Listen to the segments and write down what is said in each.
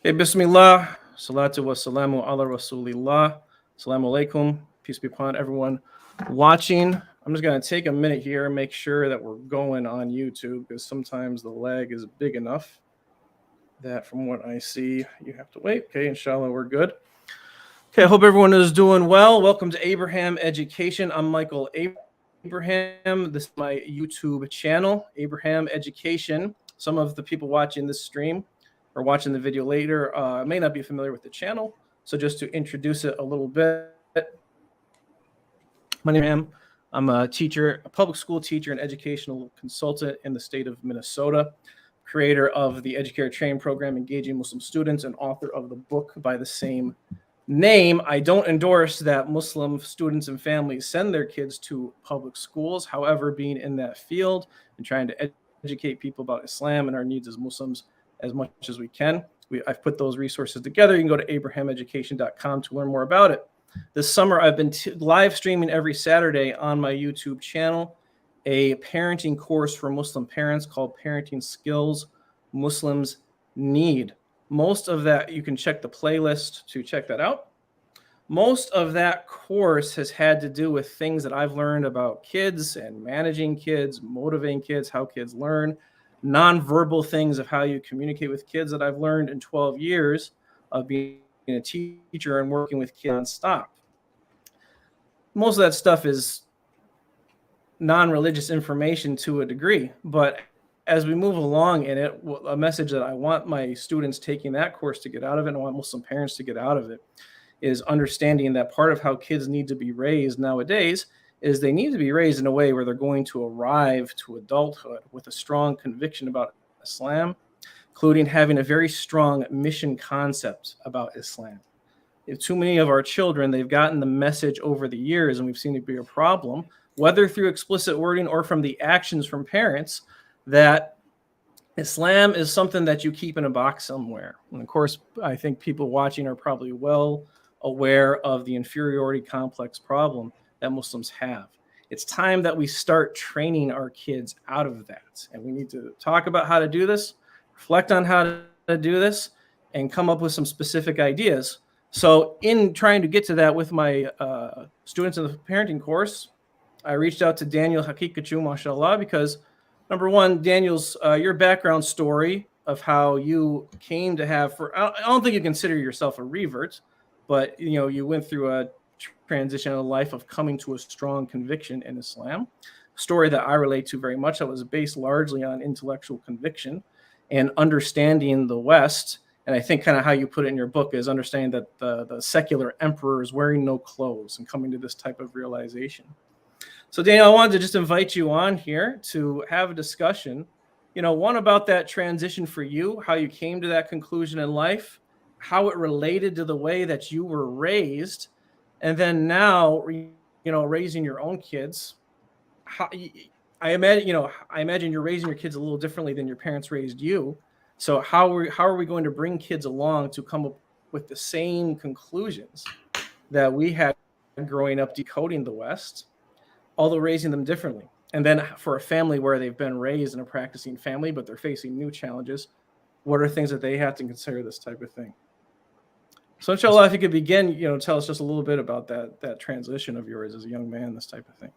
Okay, Bismillah, salatu wa salamu ala rasulillah, salamu alaikum, peace be upon everyone watching. I'm just going to take a minute here and make sure that we're going on YouTube because sometimes the lag is big enough that from what I see, you have to wait. Okay, inshallah, we're good. Okay, I hope everyone is doing well. Welcome to Abraham Education. I'm Michael Abraham. This is my YouTube channel, Abraham Education. Some of the people watching this stream or watching the video later may not be familiar with the channel. So just to introduce it a little bit, my name is Abraham. I'm a teacher, a public school teacher and educational consultant in the state of Minnesota, creator of the Educator training program, Engaging Muslim Students, and author of the book by the same name. I don't endorse that Muslim students and families send their kids to public schools. However, being in that field and trying to educate people about Islam and our needs as Muslims as much as we can, I've put those resources together. You can go to abrahameducation.com to learn more about it. This summer, I've been live streaming every Saturday on my YouTube channel a parenting course for Muslim parents called Parenting Skills Muslims Need. Most of that, you can check the playlist to check that out. Most of that course has had to do with things that I've learned about kids and managing kids, motivating kids, how kids learn, nonverbal things of how you communicate with kids that I've learned in 12 years of being a teacher and working with kids nonstop. Most of that stuff is non-religious information to a degree, but as we move along in it, a message that I want my students taking that course to get out of it, and I want Muslim parents to get out of it, is understanding that part of how kids need to be raised nowadays is they need to be raised in a way where they're going to arrive to adulthood with a strong conviction about Islam, including having a very strong mission concept about Islam. If too many of our children, they've gotten the message over the years, and we've seen it be a problem, whether through explicit wording or from the actions from parents, that Islam is something that you keep in a box somewhere. And of course, I think people watching are probably well aware of the inferiority complex problem that Muslims have. It's time that we start training our kids out of that. And we need to talk about how to do this, reflect on how to do this, and come up with some specific ideas. So in trying to get to that with my students in the parenting course, I reached out to Daniel Haqiqatjou, mashallah, because number one, Daniel's your background story of how you came to have, I don't think you consider yourself a revert, but you went through a transition in a life of coming to a strong conviction in Islam. A story that I relate to very much, that was based largely on intellectual conviction and understanding the West. And I think kind of how you put it in your book is understanding that the secular emperor is wearing no clothes and coming to this type of realization. So Daniel, I wanted to just invite you on here to have a discussion, one about that transition for you, how you came to that conclusion in life, how it related to the way that you were raised, and then now, raising your own kids. I imagine you're raising your kids a little differently than your parents raised you. So how are we going to bring kids along to come up with the same conclusions that we had growing up decoding the West, although raising them differently? And then for a family where they've been raised in a practicing family, but they're facing new challenges, what are things that they have to consider this type of thing? So inshallah, if you could begin, tell us just a little bit about that transition of yours as a young man, this type of thing.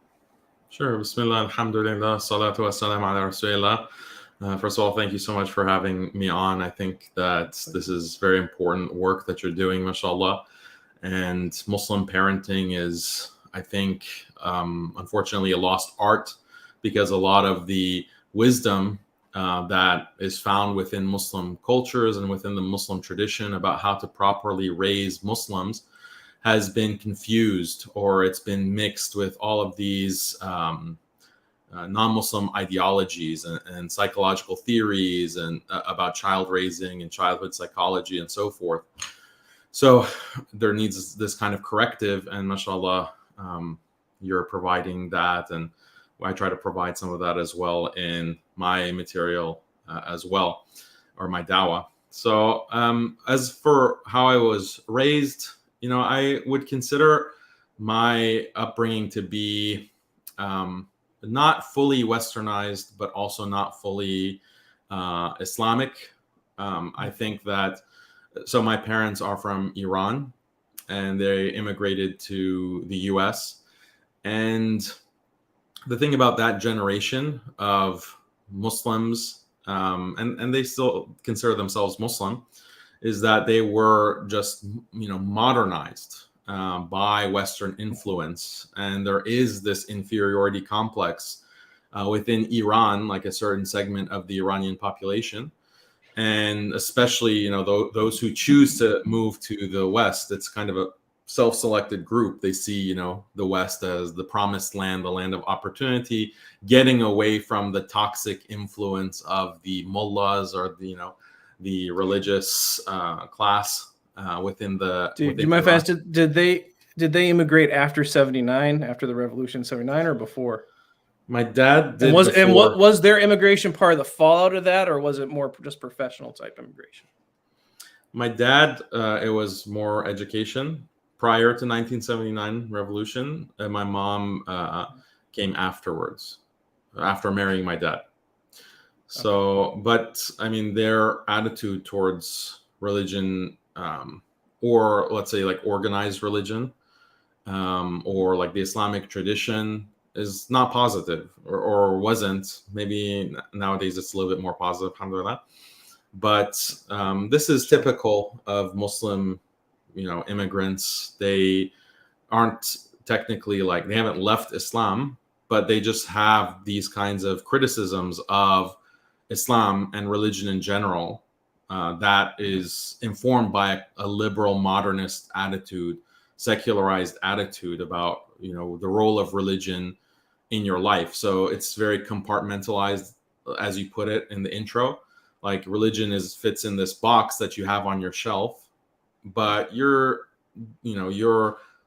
Sure. Bismillah, alhamdulillah, salatu wa salam ala rasulillah. First of all, thank you so much for having me on. I think that this is very important work that you're doing, mashallah. And Muslim parenting is, I think, unfortunately, a lost art, because a lot of the wisdom that is found within Muslim cultures and within the Muslim tradition about how to properly raise Muslims has been confused, or it's been mixed with all of these non-Muslim ideologies and psychological theories and about child raising and childhood psychology and so forth. So there needs this kind of corrective, and mashallah, you're providing that, and I try to provide some of that as well in my material as well, or my dawah. So as for how I was raised, I would consider my upbringing to be not fully Westernized, but also not fully Islamic. I think that So my parents are from Iran, and they immigrated to the US. And the thing about that generation of Muslims, and they still consider themselves Muslim, is that they were just, modernized by Western influence. And there is this inferiority complex within Iran, like a certain segment of the Iranian population. And especially, those who choose to move to the West, it's kind of a self-selected group. They see, the West as the promised land, the land of opportunity, getting away from the toxic influence of the mullahs or the religious class within the. Do you mind if I ask, did they immigrate after 79, after the revolution 79, or before? My dad did. And what was their immigration part of the fallout of that, or was it more just professional type immigration? My dad, it was more education prior to 1979 revolution, and my mom came afterwards, after marrying my dad. So, but I mean, their attitude towards religion, or let's say like organized religion, or like the Islamic tradition, is not positive, or wasn't. Maybe nowadays it's a little bit more positive, alhamdulillah. But this is typical of Muslim, immigrants. They aren't technically, like, they haven't left Islam, but they just have these kinds of criticisms of Islam and religion in general that is informed by a liberal modernist attitude, secularized attitude about the role of religion in your life. So it's very compartmentalized, as you put it in the intro. Like, religion fits in this box that you have on your shelf, but your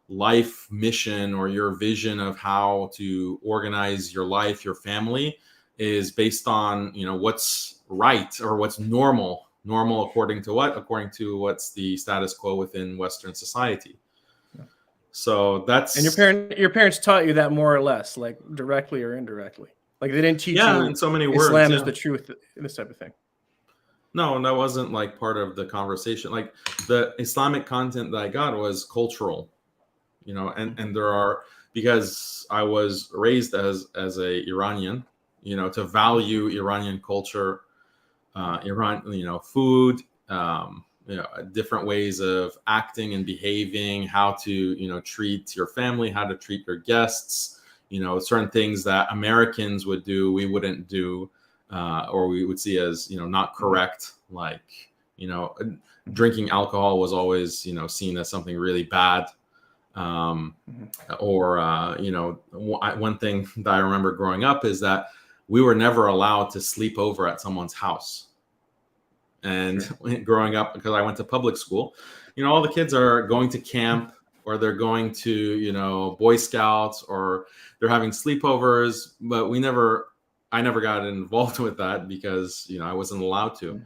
life mission or your vision of how to organize your life, your family, is based on what's right or what's normal according to what's the status quo within Western society. So that's. And your parents taught you that more or less, like directly or indirectly. Like, they didn't teach you in so many words, Islam is the truth, this type of thing. No, and that wasn't like part of the conversation. Like, the Islamic content that I got was cultural, and there are, because I was raised as a Iranian, to value Iranian culture, food, different ways of acting and behaving, how to, treat your family, how to treat your guests, certain things that Americans would do, we wouldn't do, or we would see as, not correct. Like, drinking alcohol was always, seen as something really bad. Or, one thing that I remember growing up is that we were never allowed to sleep over at someone's house. And growing up, because I went to public school, all the kids are going to camp, or they're going to, Boy Scouts, or they're having sleepovers. But I never got involved with that because, I wasn't allowed to.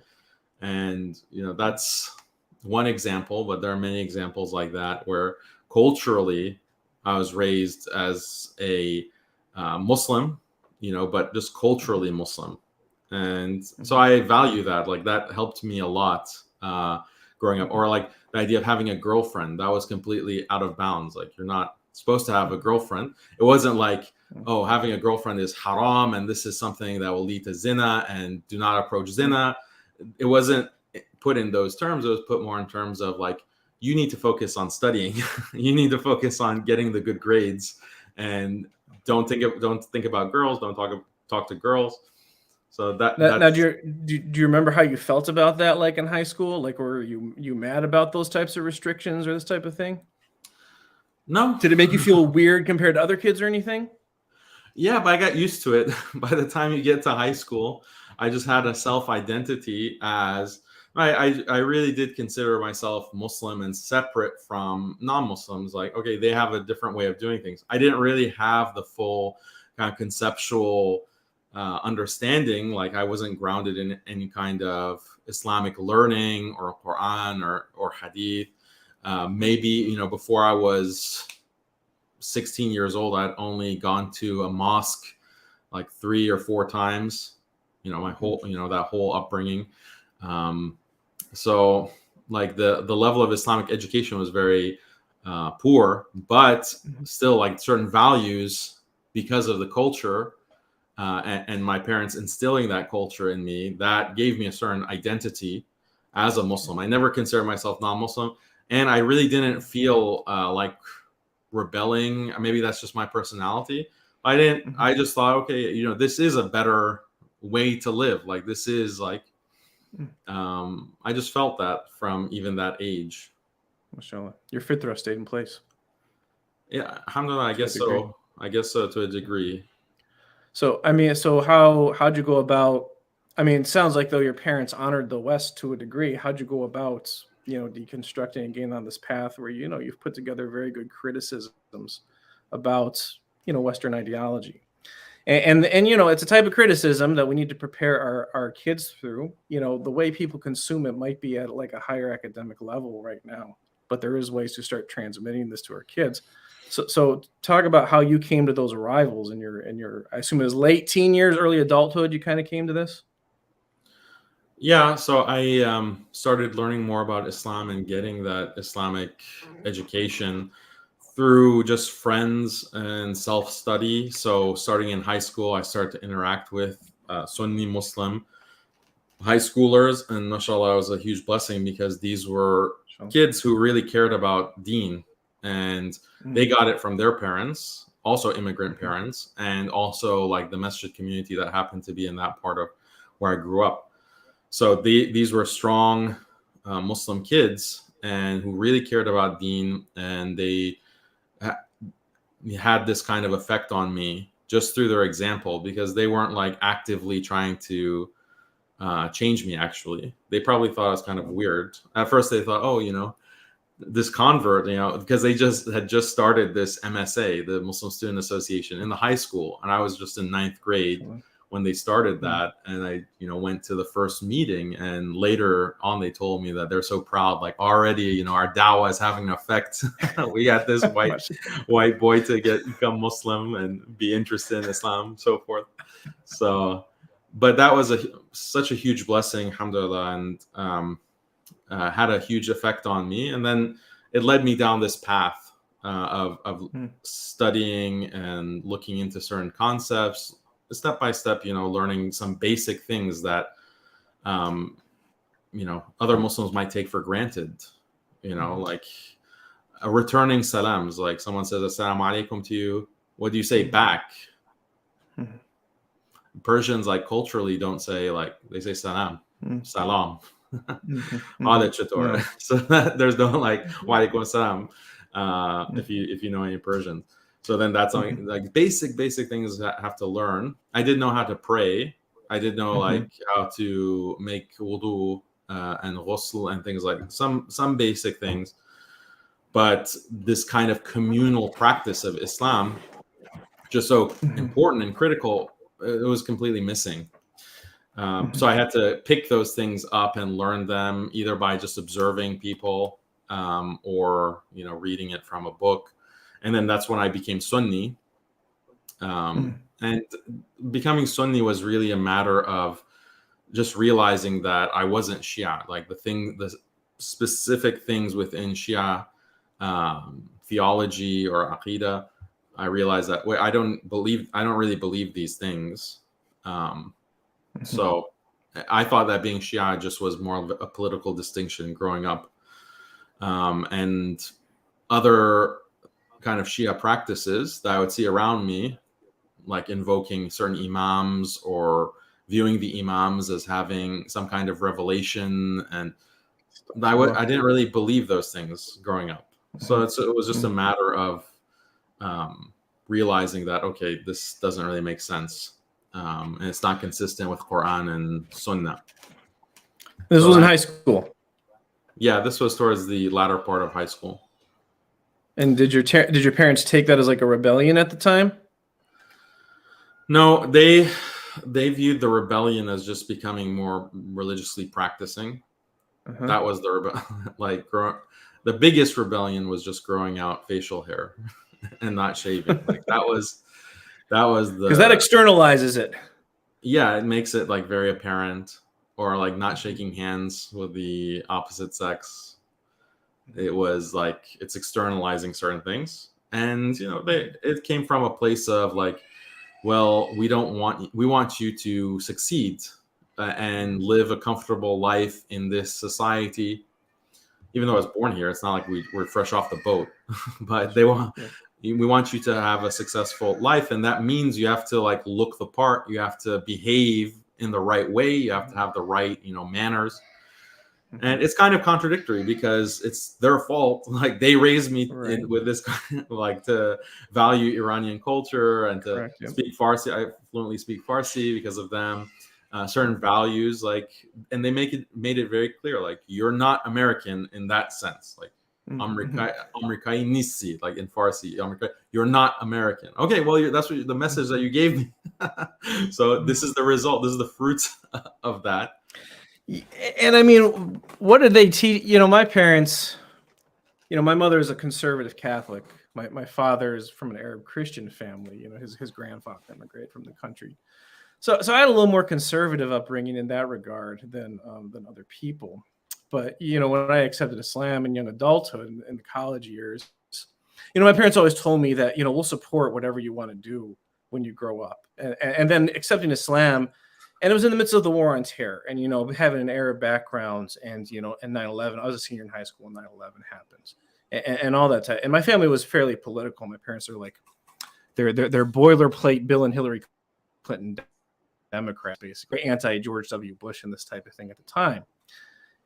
And, that's one example, but there are many examples like that where culturally I was raised as a Muslim, but just culturally Muslim. And so I value that. Like, that helped me a lot growing up. Or like the idea of having a girlfriend, that was completely out of bounds. Like, you're not supposed to have a girlfriend. It wasn't like, oh, having a girlfriend is haram and this is something that will lead to zina and do not approach zina. It wasn't put in those terms. It was put more in terms of like, you need to focus on studying. You need to focus on getting the good grades, and don't think about girls. Don't talk to girls. So now, do you remember how you felt about that, like in high school? Like, were you mad about those types of restrictions or this type of thing? No. Did it make you feel weird compared to other kids or anything? Yeah, but I got used to it. By the time you get to high school, I just had a self-identity as I really did consider myself Muslim and separate from non-Muslims. Like, okay, they have a different way of doing things. I didn't really have the full kind of conceptual understanding. Like, I wasn't grounded in any kind of Islamic learning or Quran or Hadith. Maybe, before I was 16 years old, I'd only gone to a mosque like 3 or 4 times, my whole, that whole upbringing. So like the level of Islamic education was very poor, but still like certain values because of the culture and my parents instilling that culture in me, that gave me a certain identity as a Muslim. I never considered myself non-Muslim, and I really didn't feel like rebelling. Maybe that's just my personality. I just thought, okay, this is a better way to live. Like, this is like, I just felt that from even that age. Mashallah. Your fitra stayed in place. Yeah, alhamdulillah, I guess so. I guess so, to a degree. So, I mean, so how'd you go about, I mean, it sounds like though your parents honored the West to a degree. How'd you go about, deconstructing and getting on this path where, you've put together very good criticisms about, Western ideology. And it's a type of criticism that we need to prepare our kids through. The way people consume it might be at like a higher academic level right now, but there is ways to start transmitting this to our kids. So talk about how you came to those arrivals in your I assume it was late teen years, early adulthood. You kind of came to this. Yeah, so I started learning more about Islam and getting that Islamic education through just friends and self-study. So starting in high school, I started to interact with Sunni Muslim high schoolers, and mashallah, it was a huge blessing because these were kids who really cared about deen, and they got it from their parents, also immigrant parents, and also like the masjid community that happened to be in that part of where I grew up. So these were strong Muslim kids and who really cared about deen, and they had this kind of effect on me just through their example, because they weren't like actively trying to change me. Actually, they probably thought I was kind of weird. At first they thought, oh, this convert, because they had just started this MSA, the Muslim Student Association, in the high school, and I was just in 9th grade when they started that. And I went to the first meeting, and later on they told me that they're so proud, like already our dawah is having an effect. We got this white boy to become Muslim and be interested in Islam, so forth. So but that was such a huge blessing, alhamdulillah, and had a huge effect on me. And then it led me down this path of studying and looking into certain concepts, step by step, learning some basic things that, other Muslims might take for granted, like returning salams. Like someone says, assalamu alaikum to you. What do you say back? Persians, like culturally, don't say, like, they say salam, salam. So there's no like wa alaikum salam if you know any Persian. So then that's like basic things that I have to learn. I didn't know how to pray. I didn't know like how to make wudu and ghusl and things like some basic things. But this kind of communal practice of Islam, just so important and critical, it was completely missing. So I had to pick those things up and learn them either by just observing people or reading it from a book. And then that's when I became Sunni. And becoming Sunni was really a matter of just realizing that I wasn't Shia. Like the specific things within Shia theology or Aqidah, I realized that I don't really believe these things. So I thought that being Shia just was more of a political distinction growing up. And other kind of Shia practices that I would see around me, like invoking certain imams or viewing the imams as having some kind of revelation. And I didn't really believe those things growing up. So it was just a matter of realizing that, okay, this doesn't really make sense. And it's not consistent with Quran and Sunnah. This was in high school. Yeah, this was towards the latter part of high school. And did your parents take that as like a rebellion at the time? No, they viewed the rebellion as just becoming more religiously practicing. That was the biggest rebellion was just growing out facial hair and not shaving. Like that was the, because that externalizes it. Yeah, it makes it like very apparent. or like not shaking hands with the opposite sex. It was like it's externalizing certain things, and it came from a place of like, well, we want you to succeed and live a comfortable life in this society. Even though I was born here, it's not like we're fresh off the boat, but we want you to have a successful life, and that means you have to like look the part, you have to behave in the right way, you have to have the right manners. And it's kind of contradictory because it's their fault. Like they raised me with this kind of, like to value Iranian culture and to speak Farsi. I fluently speak Farsi because of them. Certain values, like, and they made it very clear, like you're not American in that sense, like Amerikai nisi, like in Farsi, you're not American. Okay, well, that's what the message that you gave me. So this is the result. This is the fruits of that. And I mean, what did they teach? My parents, my mother is a conservative Catholic. My father is from an Arab Christian family. His grandfather immigrated from the country. So I had a little more conservative upbringing in that regard than other people. But, when I accepted Islam in young adulthood in the college years, my parents always told me that, we'll support whatever you want to do when you grow up. And then accepting Islam, and it was in the midst of the war on terror and, having an Arab background and, and 9/11. I was a senior in high school when 9/11 happened and all that time. And my family was fairly political. My parents are like, they're boilerplate Bill and Hillary Clinton Democrats, basically anti-George W. Bush and this type of thing at the time.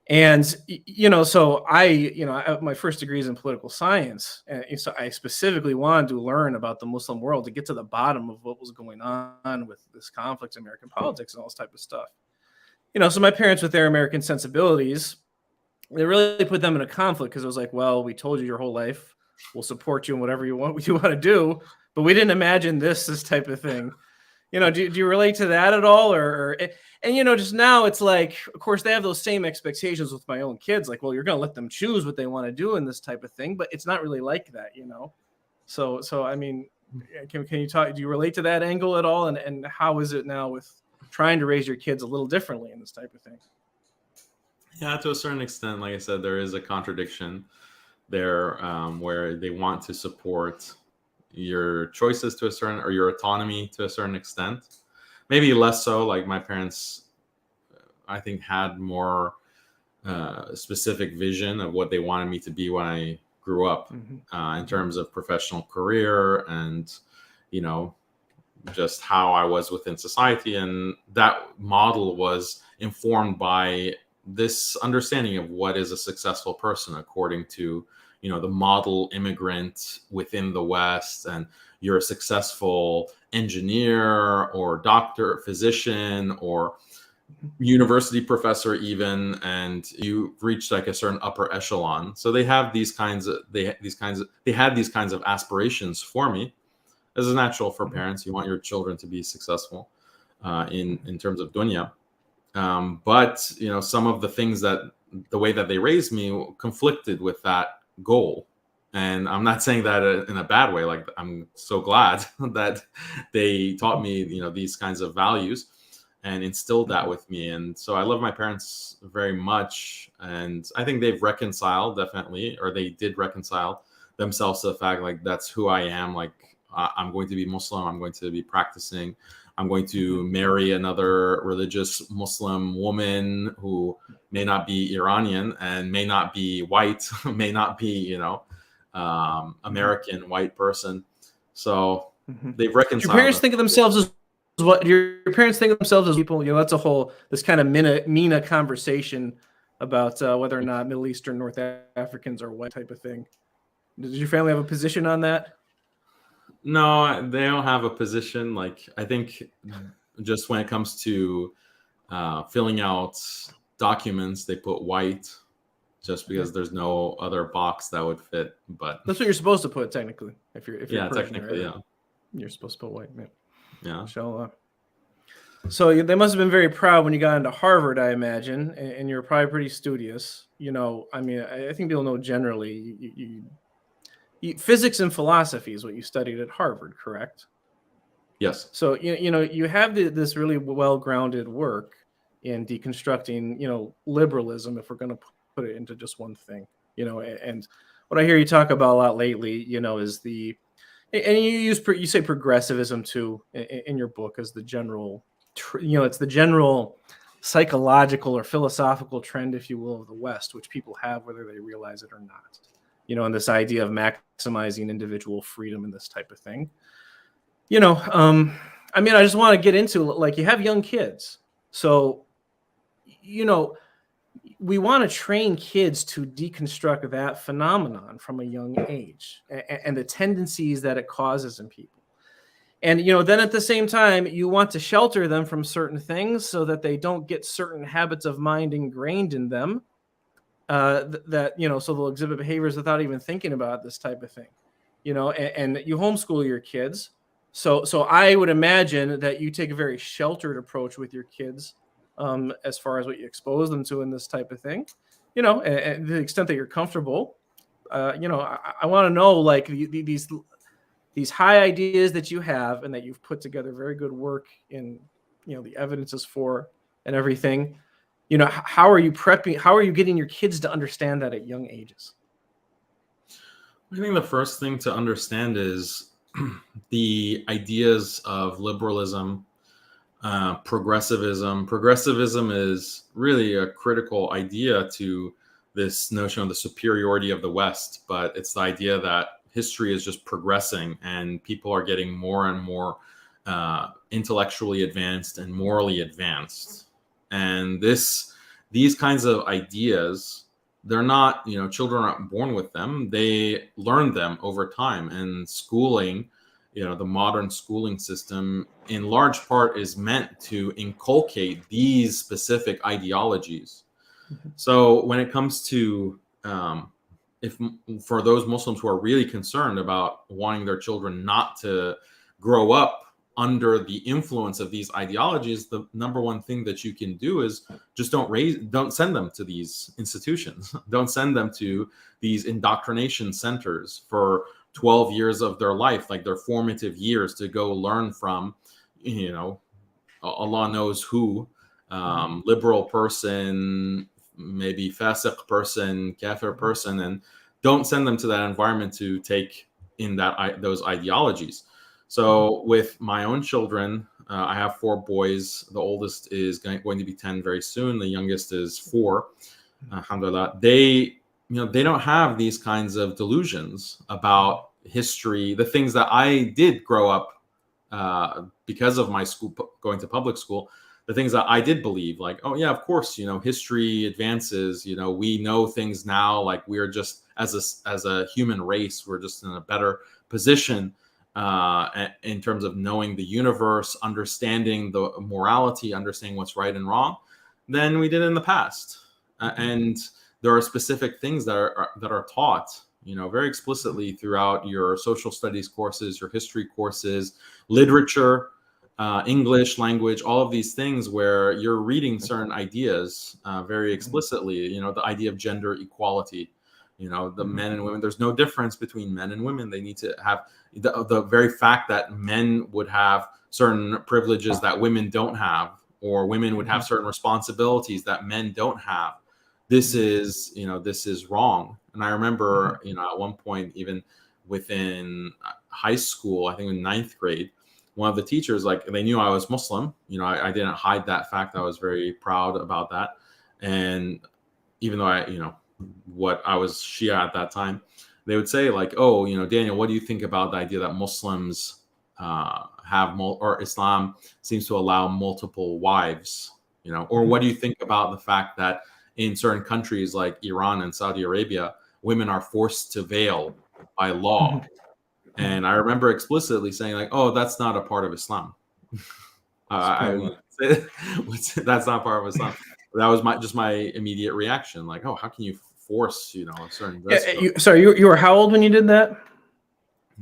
And, so my first degree is in political science. And so I specifically wanted to learn about the Muslim world to get to the bottom of what was going on with this conflict in American politics and all this type of stuff. So my parents, with their American sensibilities, they really put them in a conflict because it was like, well, we told you your whole life, we'll support you in whatever you want to do, but we didn't imagine this type of thing. Do you relate to that at all? And just now it's like, of course, they have those same expectations with my own kids. Like, well, you're going to let them choose what they want to do in this type of thing, but it's not really like that, So I mean, can you talk? Do you relate to that angle at all? And how is it now with trying to raise your kids a little differently in this type of thing? Yeah, to a certain extent, like I said, there is a contradiction there where they want to support your choices to a certain, or your autonomy to a certain extent. Maybe less so. Like my parents, I think, had more specific vision of what they wanted me to be when I grew up, in terms of professional career and, just how I was within society. And that model was informed by this understanding of what is a successful person according to, the model immigrant within the West, and you're a successful engineer or doctor, physician, or university professor even, and you reached like a certain upper echelon. So they have these kinds of aspirations for me. This is natural for parents. You want your children to be successful in terms of dunya. But some of the things the way that they raised me conflicted with that goal. And I'm not saying that in a bad way. Like, I'm so glad that they taught me, these kinds of values and instilled that with me. And so I love my parents very much. And I think they've reconciled, definitely, or they did reconcile themselves to the fact, like, that's who I am. Like, I'm going to be Muslim. I'm going to be practicing. I'm going to marry another religious Muslim woman who may not be Iranian and may not be white, may not be, American white person. So they've reconciled. Your parents think of themselves as what? Your parents think of themselves as people. That's a whole this kind of MENA conversation about whether or not Middle Eastern North Africans are white type of thing. Does your family have a position on that? No, they don't have a position. Like, I think just when it comes to filling out documents, they put white just because there's no other box that would fit. But that's what you're supposed to put, technically. If you're Persian, technically, right? You're supposed to put white. Yeah. Inshallah. So they must have been very proud when you got into Harvard, I imagine, and you're probably pretty studious. I mean, I think people know generally physics and philosophy is what you studied at Harvard, correct? Yes. So you have this really well-grounded work. in deconstructing, liberalism, if we're going to put it into just one thing, and what I hear you talk about a lot lately, is and you say progressivism too in your book as the general, it's the general psychological or philosophical trend, if you will, of the West, which people have whether they realize it or not. And this idea of maximizing individual freedom and this type of thing. I just want to get into, like, you have young kids, so we want to train kids to deconstruct that phenomenon from a young age and the tendencies that it causes in people. And, then at the same time, you want to shelter them from certain things so that they don't get certain habits of mind ingrained in them, so they'll exhibit behaviors without even thinking about this type of thing, and you homeschool your kids. So I would imagine that you take a very sheltered approach with your kids, as far as what you expose them to in this type of thing, and to the extent that you're comfortable. I want to know, like, these high ideas that you have and that you've put together very good work in, the evidences for and everything. How are you prepping? How are you getting your kids to understand that at young ages? I think the first thing to understand is the ideas of liberalism, progressivism. Progressivism is really a critical idea to this notion of the superiority of the West, but it's the idea that history is just progressing and people are getting more and more intellectually advanced and morally advanced. And these kinds of ideas, they're not, children aren't born with them. They learn them over time. And schooling, the modern schooling system, in large part, is meant to inculcate these specific ideologies. So when it comes to, if for those Muslims who are really concerned about wanting their children not to grow up under the influence of these ideologies, the number one thing that you can do is just don't send them to these institutions. Don't send them to these indoctrination centers for 12 years of their life, like their formative years, to go learn from, Allah knows who, liberal person, maybe fasiq person, kafir person, and don't send them to that environment to take in those ideologies. So with my own children, I have 4 boys. The oldest is going to be 10 very soon. The youngest is 4. Alhamdulillah. They don't have these kinds of delusions about history, the things that I did grow up because of my school, going to public school, the things that I did believe, like, oh yeah, of course, history advances, we know things now, like we're just, as a human race, we're just in a better position in terms of knowing the universe, understanding the morality, understanding what's right and wrong, than we did in the past. And there are specific things that are taught, very explicitly throughout your social studies courses, your history courses, literature, English language, all of these things where you're reading certain ideas very explicitly. The idea of gender equality. The men and women, there's no difference between men and women. They need to have the very fact that men would have certain privileges that women don't have, or women would have certain responsibilities that men don't have. This is wrong. And I remember, at one point, even within high school, I think in 9th grade, one of the teachers, like, they knew I was Muslim. I didn't hide that fact. I was very proud about that. And even though what I was Shia at that time, they would say, like, oh, Daniel, what do you think about the idea that Muslims or Islam seems to allow multiple wives, or what do you think about the fact that in certain countries like Iran and Saudi Arabia, women are forced to veil by law? And I remember explicitly saying, like, oh, that's not a part of Islam. I would say that's not part of Islam. That was my immediate reaction. Like, oh, how can you force, a certain dress code? Sorry, you were how old when you did that?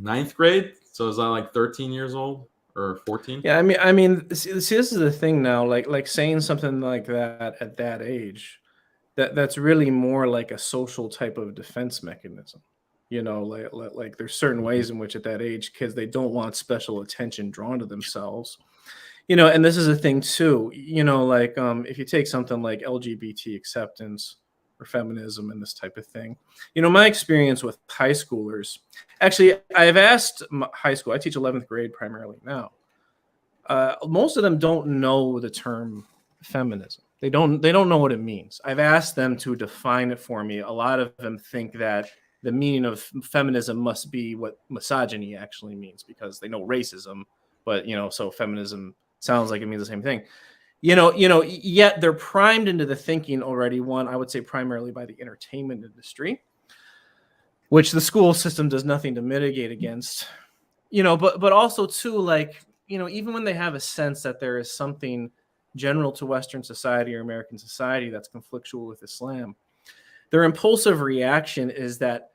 9th grade. So was I like 13 years old or 14? Yeah, I mean, see, this is the thing now. Like saying something like that at that age, that's really more like a social type of defense mechanism. Like there's certain ways in which at that age, kids, they don't want special attention drawn to themselves. And this is a thing too, like if you take something like LGBT acceptance or feminism and this type of thing, my experience with high schoolers, actually, I've asked high school, I teach 11th grade primarily now. Most of them don't know the term feminism. They don't know what it means. I've asked them to define it for me. A lot of them think that the meaning of feminism must be what misogyny actually means, because they know racism, but so feminism sounds like it means the same thing. Yet they're primed into the thinking already, one, I would say primarily by the entertainment industry, which the school system does nothing to mitigate against. But also too, like, even when they have a sense that there is something general to Western society or American society that's conflictual with Islam, their impulsive reaction is that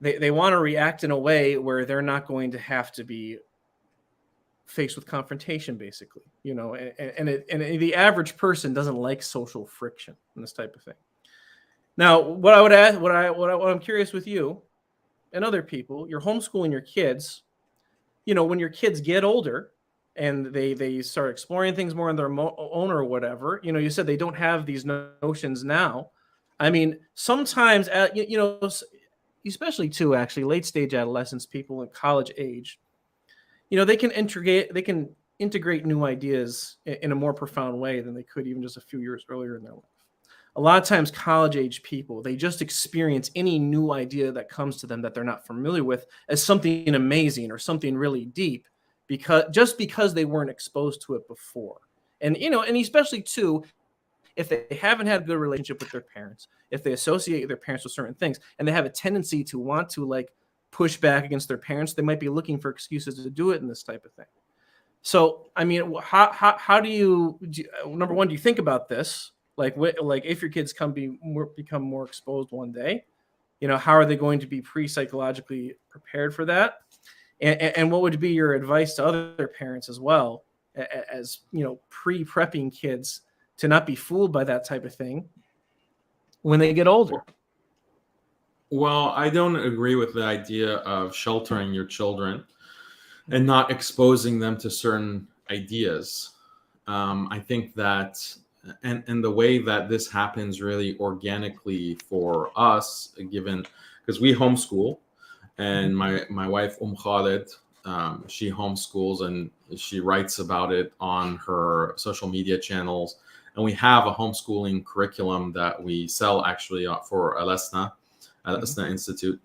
they want to react in a way where they're not going to have to be faced with confrontation, basically, and the average person doesn't like social friction and this type of thing. Now, what I would ask, what I'm curious with you and other people, you're homeschooling your kids. When your kids get older and they start exploring things more on their own or whatever, you said they don't have these notions now. I mean, sometimes, especially too, actually, late stage adolescents, people in college age, they can integrate new ideas in a more profound way than they could even just a few years earlier in their life. A lot of times college age people, they just experience any new idea that comes to them that they're not familiar with as something amazing or something really deep, because they weren't exposed to it before. And especially too, if they haven't had a good relationship with their parents, if they associate their parents with certain things and they have a tendency to want to like push back against their parents, they might be looking for excuses to do it in this type of thing. So, I mean, how do you, number one, do you think about this? Like if your kids become more exposed one day, how are they going to be psychologically prepared for that? And what would be your advice to other parents as well, as pre-prepping kids to not be fooled by that type of thing when they get older? Well, I don't agree with the idea of sheltering your children and not exposing them to certain ideas. I think that, and the way that this happens really organically for us, given, because we homeschool, and my wife Khaled, she homeschools and she writes about it on her social media channels, and we have a homeschooling curriculum that we sell actually for Al-Asna Institute,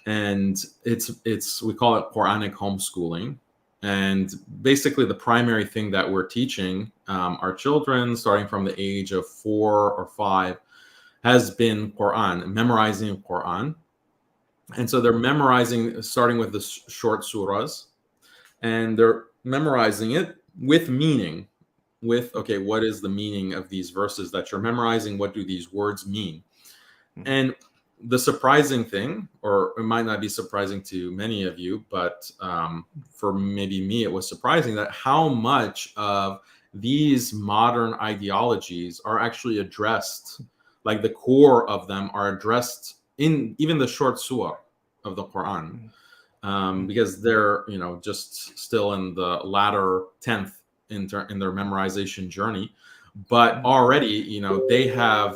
and it's we call it Quranic Homeschooling. And basically, the primary thing that we're teaching our children, starting from the age of 4 or 5, has been Quran, memorizing Quran. And so they're memorizing, starting with the short surahs, and they're memorizing it with meaning, with, okay, what is the meaning of these verses that you're memorizing? What do these words mean? And the surprising thing, or it might not be surprising to many of you, but for maybe me, it was surprising that how much of these modern ideologies are actually addressed, like the core of them are addressed in even the short surah of the Quran, because they're just still in the latter 10th in their memorization journey, but already they have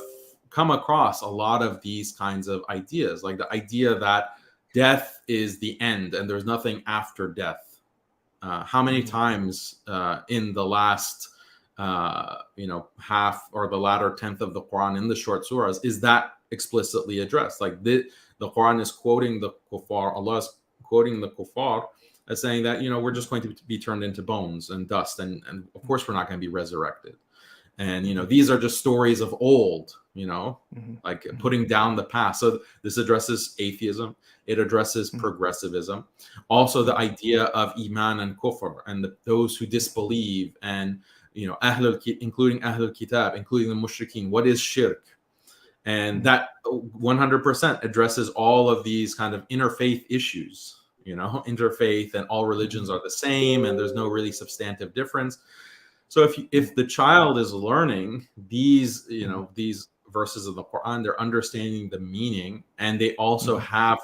come across a lot of these kinds of ideas, like the idea that death is the end and there's nothing after death. How many times in the last half or the latter 10th of the Quran in the short surahs is that explicitly addressed? Like the Quran is quoting the kuffar, Allah is quoting the kuffar as saying that we're just going to be turned into bones and dust, and of course we're not going to be resurrected. And these are just stories of old, like putting down the past. So this addresses atheism. It addresses progressivism. Also the idea of iman and kufr, and those who disbelieve, and including Ahlul Kitab, including the mushrikeen. What is shirk? And that 100% addresses all of these kind of interfaith issues. Interfaith, and all religions are the same, and there's no really substantive difference. So if the child is learning these verses of the Quran, they're understanding the meaning, and they also have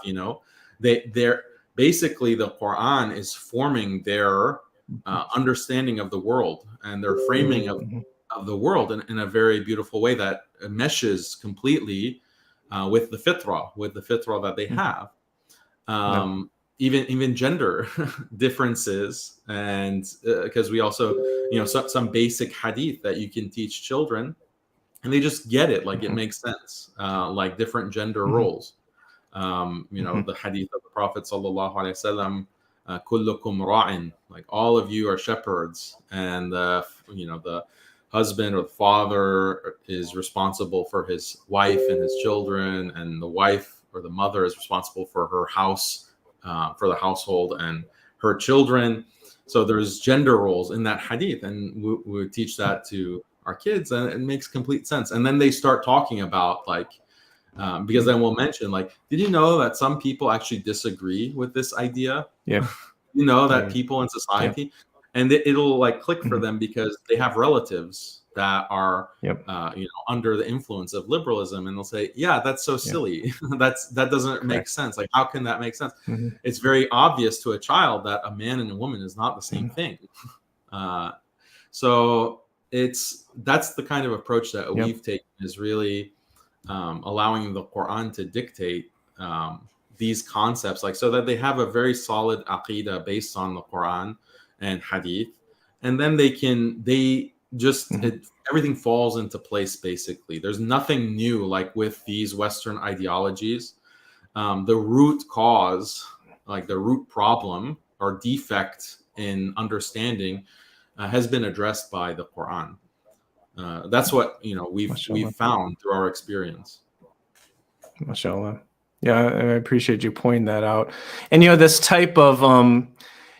they're basically, the Quran is forming their understanding of the world and their framing of the world in a very beautiful way that meshes completely with the fitrah that they have. Even gender differences, and because we also, some basic hadith that you can teach children, and they just get it, like it makes sense, like different gender roles. The hadith of the Prophet sallallahu alaihi wasallam, kullukum ra'in, like all of you are shepherds, and the husband or the father is responsible for his wife and his children, and the wife or the mother is responsible for her house, for the household and her children. So there's gender roles in that hadith, and we teach that to our kids, and it makes complete sense. And then they start talking about, like, because then we'll mention, like, did you know that some people actually disagree with this idea? Yeah. That people in society, and it'll like click for them because they have relatives that are, under the influence of liberalism, and they'll say, yeah, that's so silly. that doesn't make sense. Like, how can that make sense? It's very obvious to a child that a man and a woman is not the same thing. So that's the kind of approach that we've taken, is really allowing the Quran to dictate these concepts, like, so that they have a very solid aqidah based on the Quran and hadith, and then everything falls into place. Basically, there's nothing new, like with these Western ideologies. The root cause, like the root problem or defect in understanding, has been addressed by the Quran. That's what we've found through our experience. MashaAllah. Yeah, I appreciate you pointing that out. And this type of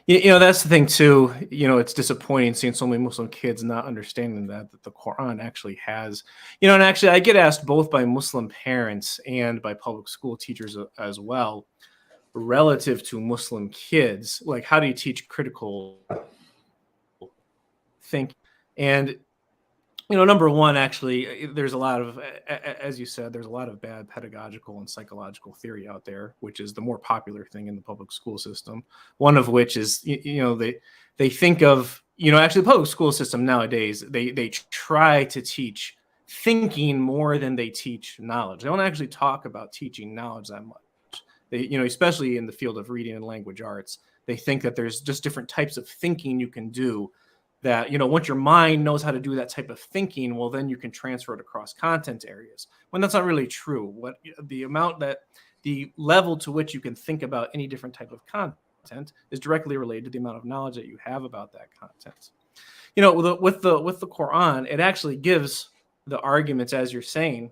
that's the thing too. It's disappointing seeing so many Muslim kids not understanding that the Quran actually has, and actually I get asked both by Muslim parents and by public school teachers as well, relative to Muslim kids, like, how do you teach critical thinking? And number one, actually, there's a lot of, as you said, there's a lot of bad pedagogical and psychological theory out there, which is the more popular thing in the public school system. One of which is, they think of, actually the public school system nowadays, they try to teach thinking more than they teach knowledge. They don't actually talk about teaching knowledge that much. They, especially in the field of reading and language arts, they think that there's just different types of thinking you can do, that, once your mind knows how to do that type of thinking, well, then you can transfer it across content areas, when that's not really true. What the level to which you can think about any different type of content is directly related to the amount of knowledge that you have about that content. With the Quran, it actually gives the arguments, as you're saying.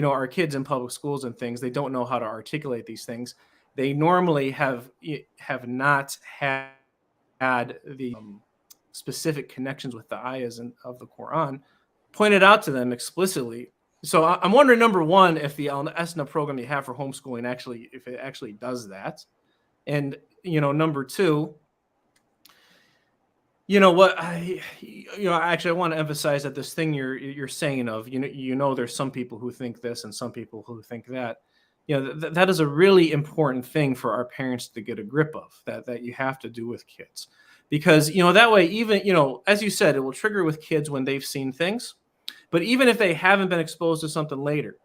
Our kids in public schools and things, they don't know how to articulate these things. They normally have not had the specific connections with the ayahs of the Quran pointed out to them explicitly. So I'm wondering, number one, if the Al-Esna program you have for homeschooling if it actually does that, and number two, actually I want to emphasize that this thing you're saying of there's some people who think this and some people who think that. That is a really important thing for our parents to get a grip of, that you have to do with kids. Because, that way, even, as you said, it will trigger with kids when they've seen things. But even if they haven't been exposed to something later,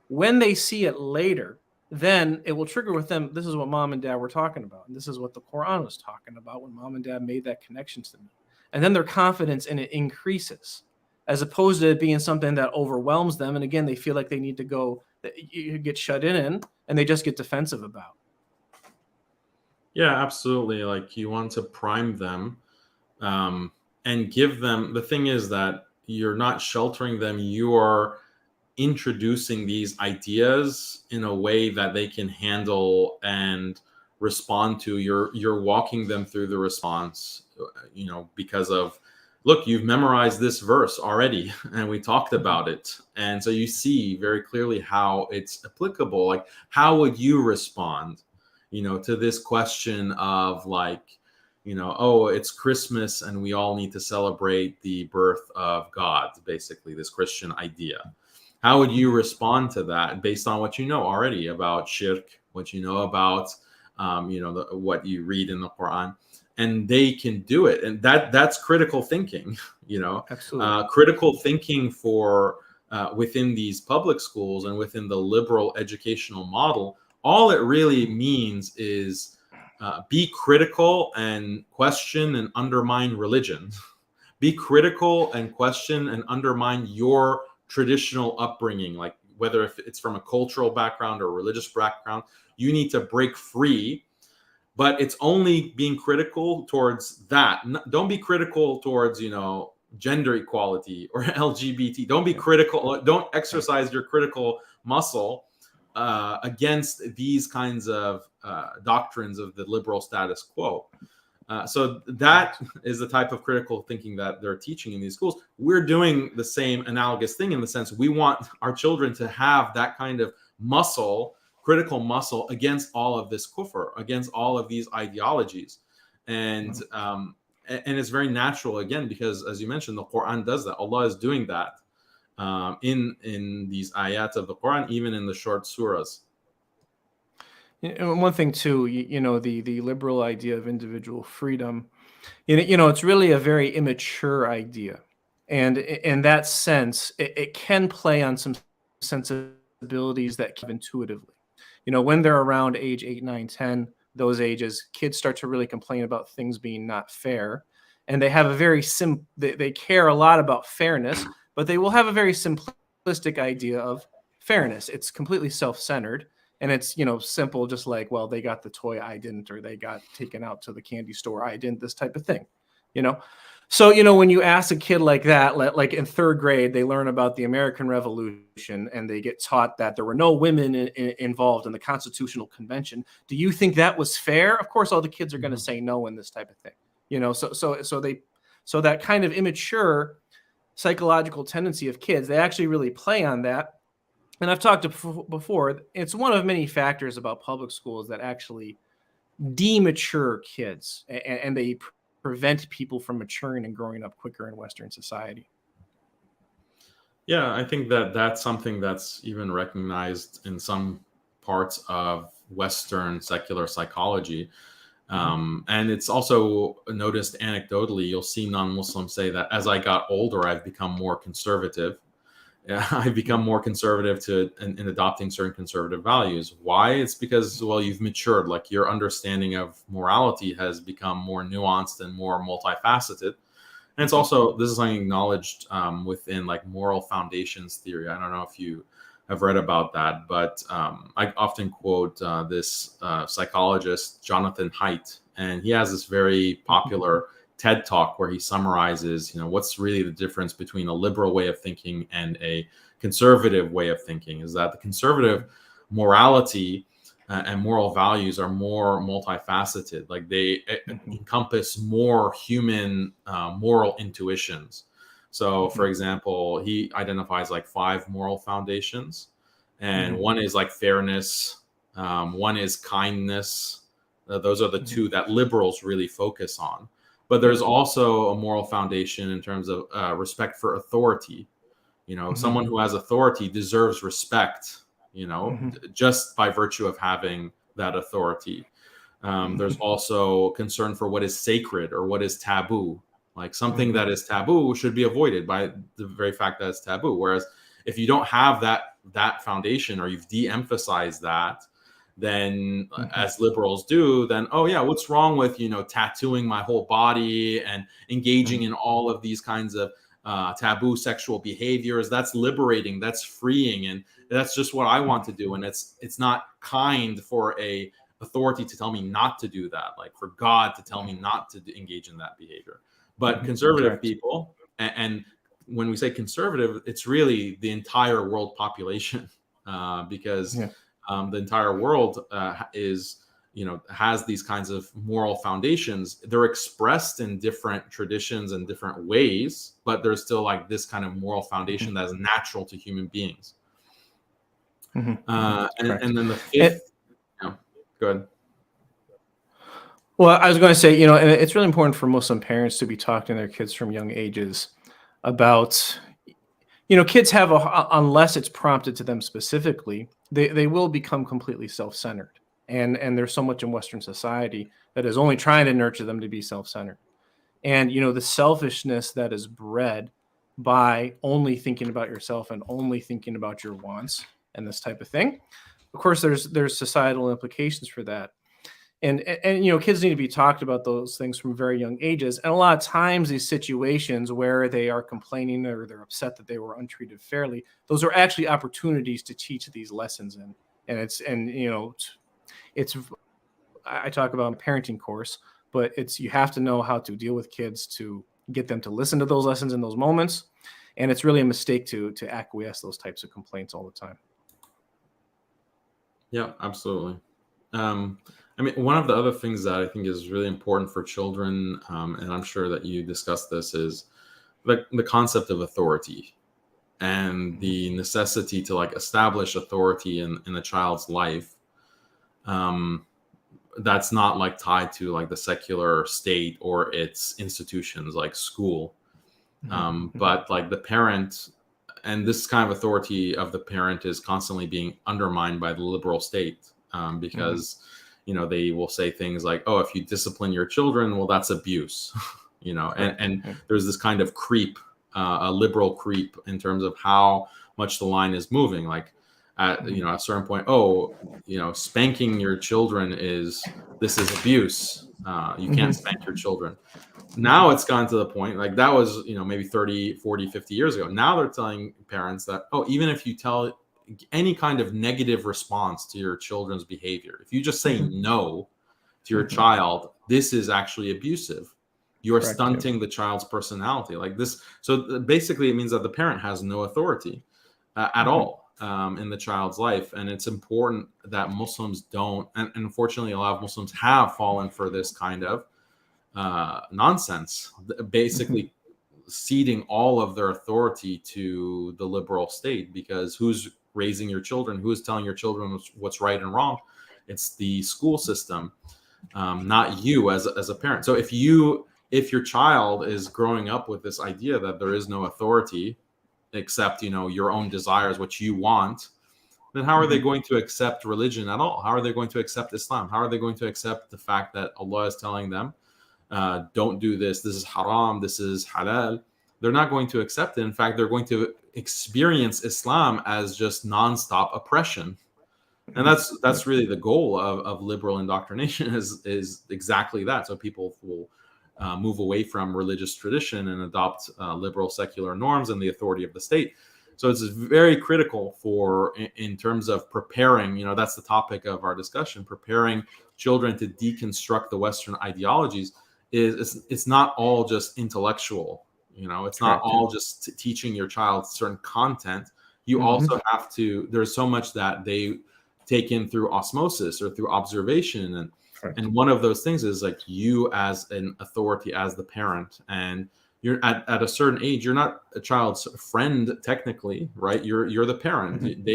when they see it later, then it will trigger with them. This is what mom and dad were talking about. And this is what the Quran was talking about when mom and dad made that connection to me. And then their confidence in it increases, as opposed to it being something that overwhelms them. And again, they feel like they need to go, you get shut in, and they just get defensive about. Yeah, absolutely. Like, you want to prime them and give them, the thing is that you're not sheltering them, you are introducing these ideas in a way that they can handle and respond to. You're walking them through the response, because of, look, you've memorized this verse already and we talked about it. And so you see very clearly how it's applicable. Like, how would you respond to this question of, like, oh, it's Christmas and we all need to celebrate the birth of God, basically, this Christian idea. How would you respond to that based on what you know already about shirk, what you know about, what you read in the Quran? and they can do it. And that's critical thinking, Absolutely. critical thinking for within these public schools and within the liberal educational model. All it really means is be critical and question and undermine religion. Be critical and question and undermine your traditional upbringing, like whether if it's from a cultural background or a religious background. You need to break free, but it's only being critical towards that. Don't be critical towards, gender equality or LGBT. Don't be critical. Don't exercise your critical muscle against these kinds of doctrines of the liberal status quo. So that is the type of critical thinking that they're teaching in these schools. We're doing the same analogous thing in the sense we want our children to have that kind of muscle, critical muscle, against all of this kufr, against all of these ideologies. And it's very natural, again, because as you mentioned, the Quran does that. Allah is doing that in these ayat of the Quran, even in the short surahs. And one thing too, the liberal idea of individual freedom, it's really a very immature idea. And in that sense, it can play on some sensibilities that give intuitively. When they're around age 8, 9, 10, those ages, kids start to really complain about things being not fair. And they have a very they care a lot about fairness, but they will have a very simplistic idea of fairness. It's completely self-centered. And it's, simple, just like, well, they got the toy, I didn't, or they got taken out to the candy store, I didn't, this type of thing, So, when you ask a kid like that, like in 3rd grade, they learn about the American Revolution and they get taught that there were no women involved in the Constitutional Convention. Do you think that was fair? Of course, all the kids are going to say no in this type of thing, so that kind of immature psychological tendency of kids, they actually really play on that. And I've talked before, it's one of many factors about public schools that actually demature kids, and they prevent people from maturing and growing up quicker in Western society. Yeah, I think that's something that's even recognized in some parts of Western secular psychology. And it's also noticed anecdotally, you'll see non-Muslims say that as I got older, I've become more conservative. I've become more conservative in adopting certain conservative values. Why? It's because, well, you've matured. Like your understanding of morality has become more nuanced and more multifaceted. And it's also, this is something acknowledged within like moral foundations theory. I don't know if you have read about that, but I often quote this psychologist, Jonathan Haidt, and he has this very popular TED Talk where he summarizes, what's really the difference between a liberal way of thinking and a conservative way of thinking, is that the conservative morality and moral values are more multifaceted. Like they encompass more human moral intuitions. So for example, he identifies like 5 moral foundations, and one is like fairness. One is kindness. Those are the 2 that liberals really focus on. But there's also a moral foundation in terms of respect for authority. Someone who has authority deserves respect, just by virtue of having that authority. There's also concern for what is sacred or what is taboo. Like something that is taboo should be avoided by the very fact that it's taboo. Whereas if you don't have that foundation, or you've de-emphasized that, then as liberals do, then, oh yeah, what's wrong with, tattooing my whole body and engaging in all of these kinds of taboo sexual behaviors? That's liberating, that's freeing, and that's just what I want to do. And it's not kind for a authority to tell me not to do that, like for God to tell me not to engage in that behavior. But conservative people, and when we say conservative, it's really the entire world population, because the entire world has these kinds of moral foundations. They're expressed in different traditions and different ways, but there's still like this kind of moral foundation that is natural to human beings. And then the 5th, go ahead. Well, I was going to say, and it's really important for Muslim parents to be talking to their kids from young ages about, kids have, unless it's prompted to them specifically, they will become completely self-centered. And there's so much in Western society that is only trying to nurture them to be self-centered. And, the selfishness that is bred by only thinking about yourself and only thinking about your wants and this type of thing. Of course, there's societal implications for that. And kids need to be talked about those things from very young ages. And a lot of times these situations where they are complaining or they're upset that they were untreated fairly, those are actually opportunities to teach these lessons in. And it's I talk about a parenting course, but you have to know how to deal with kids to get them to listen to those lessons in those moments. And it's really a mistake to acquiesce those types of complaints all the time. Yeah, absolutely. One of the other things that I think is really important for children, and I'm sure that you discussed this, is the concept of authority and the necessity to establish authority in a child's life. That's not tied to the secular state or its institutions like school. But the parent, and this kind of authority of the parent is constantly being undermined by the liberal state, because they will say things like, oh, if you discipline your children, well, that's abuse. And there's this kind of creep, a liberal creep in terms of how much the line is moving. At a certain point, spanking your children is abuse. You can't spank your children. Now it's gone to the point, that was, maybe 30, 40, 50 years ago. Now they're telling parents that, even if you tell any kind of negative response to your children's behavior, if you just say no to your child, this is actually abusive. You are stunting the child's personality this. So basically it means that the parent has no authority at all in the child's life. And it's important that Muslims don't, and unfortunately a lot of Muslims have fallen for this kind of nonsense, basically ceding all of their authority to the liberal state, because who's raising your children, who's telling your children what's right and wrong? It's the school system, not you as a parent. So if your child is growing up with this idea that there is no authority except your own desires, what you want, then how are they going to accept religion at all? How are they going to accept Islam? How are they going to accept the fact that Allah is telling them, don't do this, this is haram, this is halal? They're not going to accept it. In fact, they're going to experience Islam as just nonstop oppression. And that's really the goal of liberal indoctrination is exactly that. So people will move away from religious tradition and adopt liberal secular norms and the authority of the state. So it's very critical in terms of preparing, that's the topic of our discussion, preparing children to deconstruct the Western ideologies. It's not all just intellectual, it's not all just teaching your child certain content. You also have to, there's so much that they take in through osmosis or through observation. And one of those things is you as an authority, as the parent, and you're at a certain age, you're not a child's friend technically, right? You're the parent.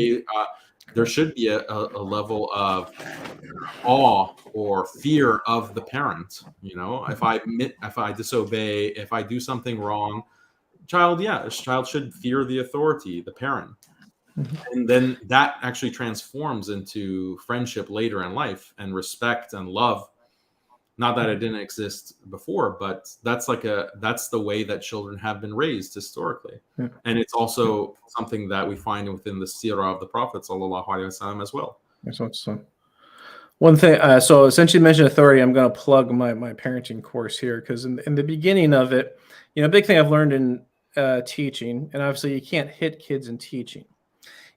There should be a level of awe or fear of the parent. If I disobey, if I do something wrong, a child should fear the authority, the parent. And then that actually transforms into friendship later in life and respect and love. Not that it didn't exist before, but that's the way that children have been raised historically. And it's also something that we find within the seerah of the Prophet sallallahu alaihi wasallam as well. So one thing, so since you mentioned authority, I'm going to plug my parenting course here, because in the beginning of it, a big thing I've learned in teaching, and obviously you can't hit kids in teaching.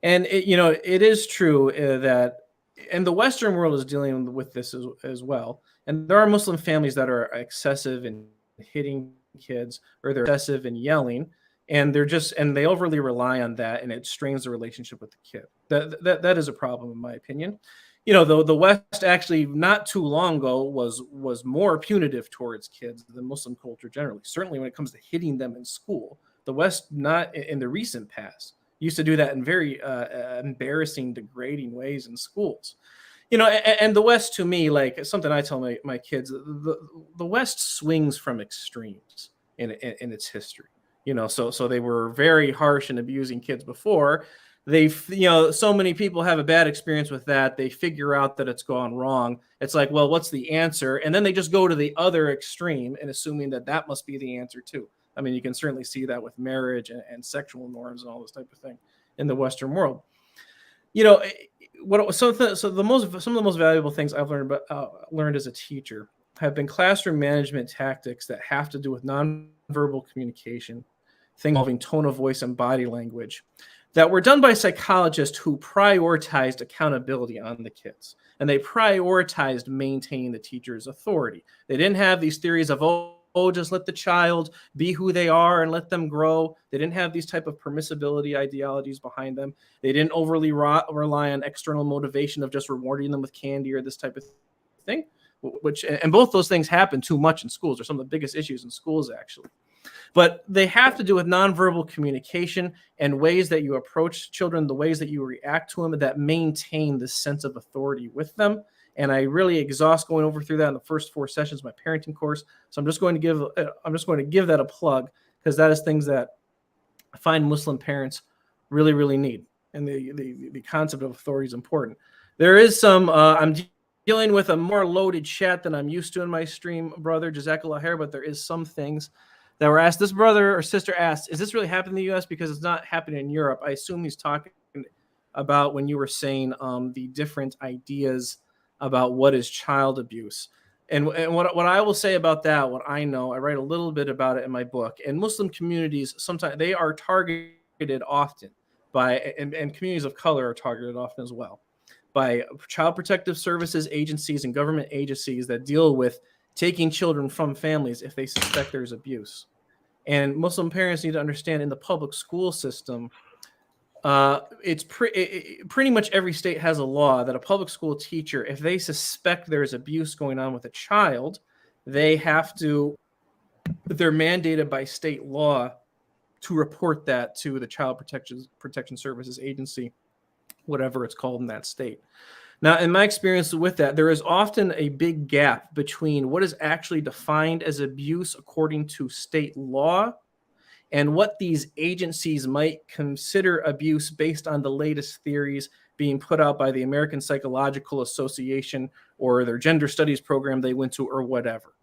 And it is true that, and the Western world is dealing with this as well. And there are Muslim families that are excessive in hitting kids, or they're excessive in yelling, and they overly rely on that, and it strains the relationship with the kid. That is a problem, in my opinion. The West actually not too long ago was more punitive towards kids than Muslim culture generally. Certainly when it comes to hitting them in school, the West, not in the recent past, used to do that in very embarrassing, degrading ways in schools. And the West, to me, something I tell my kids, the West swings from extremes in its history. So they were very harsh in abusing kids before. so many people have a bad experience with that. They figure out that it's gone wrong. It's like, well, what's the answer? And then they just go to the other extreme and assuming that that must be the answer too. I mean, you can certainly see that with marriage and sexual norms and all this type of thing in the Western world. Some of the most valuable things I've learned as a teacher have been classroom management tactics that have to do with nonverbal communication, things involving tone of voice and body language, that were done by psychologists who prioritized accountability on the kids. And they prioritized maintaining the teacher's authority. They didn't have these theories of, just let the child be who they are and let them grow. They didn't have these type of permissibility ideologies behind them. They didn't overly rely on external motivation of just rewarding them with candy or this type of thing, and both those things happen too much in schools. They're some of the biggest issues in schools, actually. But they have to do with nonverbal communication and ways that you approach children, the ways that you react to them that maintain this sense of authority with them. And I really exhaust going over through that in the first 4 sessions of my parenting course. So I'm just going to give that a plug, because that is things that I find Muslim parents really, really need. And the concept of authority is important. There is some, I'm dealing with a more loaded chat than I'm used to in my stream, brother, Jazakallah khair, but there is some things that were asked. This brother or sister asked, is this really happening in the U.S. because it's not happening in Europe? I assume he's talking about when you were saying the different ideas about what is child abuse. And what I will say about that, what I know, I write a little bit about it in my book. And Muslim communities, sometimes they are targeted often by, and communities of color are targeted often as well, by child protective services agencies and government agencies that deal with taking children from families if they suspect there's abuse. And Muslim parents need to understand, in the public school system, it's pretty much every state has a law that a public school teacher, if they suspect there's abuse going on with a child, they're mandated by state law to report that to the Child Protection Services Agency, whatever it's called in that state. Now, in my experience with that, there is often a big gap between what is actually defined as abuse according to state law and what these agencies might consider abuse based on the latest theories being put out by the American Psychological Association or their gender studies program they went to or whatever.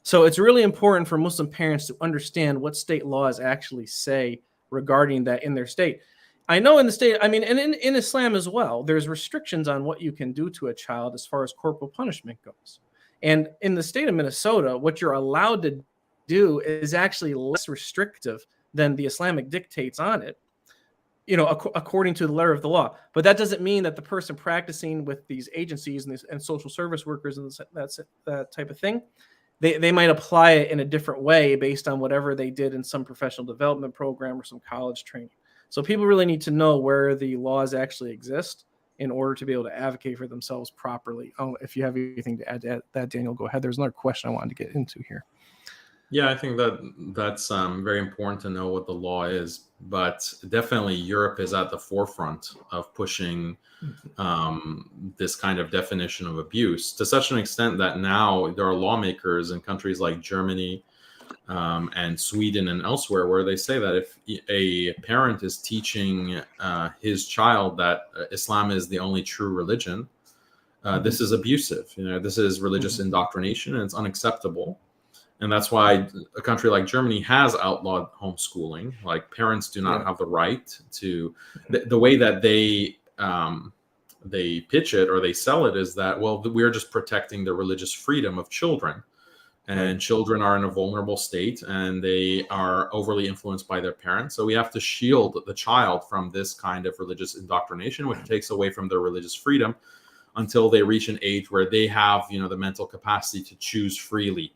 So it's really important for Muslim parents to understand what state laws actually say regarding that in their state. I know in the state, and in Islam as well, there's restrictions on what you can do to a child as far as corporal punishment goes. And in the state of Minnesota, what you're allowed to do is actually less restrictive than the Islamic dictates on it, according to the letter of the law. But that doesn't mean that the person practicing with these agencies and social service workers and that type of thing, they might apply it in a different way based on whatever they did in some professional development program or some college training. So people really need to know where the laws actually exist in order to be able to advocate for themselves properly. Oh, if you have anything to add to that, Daniel, go ahead. There's another question I wanted to get into here. Yeah, I think that's very important to know what the law is, but definitely Europe is at the forefront of pushing this kind of definition of abuse, to such an extent that now there are lawmakers in countries like Germany and Sweden and elsewhere where they say that if a parent is teaching his child that Islam is the only true religion, this is abusive. This is religious indoctrination, and it's unacceptable. And that's why a country like Germany has outlawed homeschooling. Like, parents do not have the right to, the way that they pitch it or they sell it is that, well, we're just protecting the religious freedom of children. And children are in a vulnerable state and they are overly influenced by their parents. So we have to shield the child from this kind of religious indoctrination, which takes away from their religious freedom until they reach an age where they have, the mental capacity to choose freely.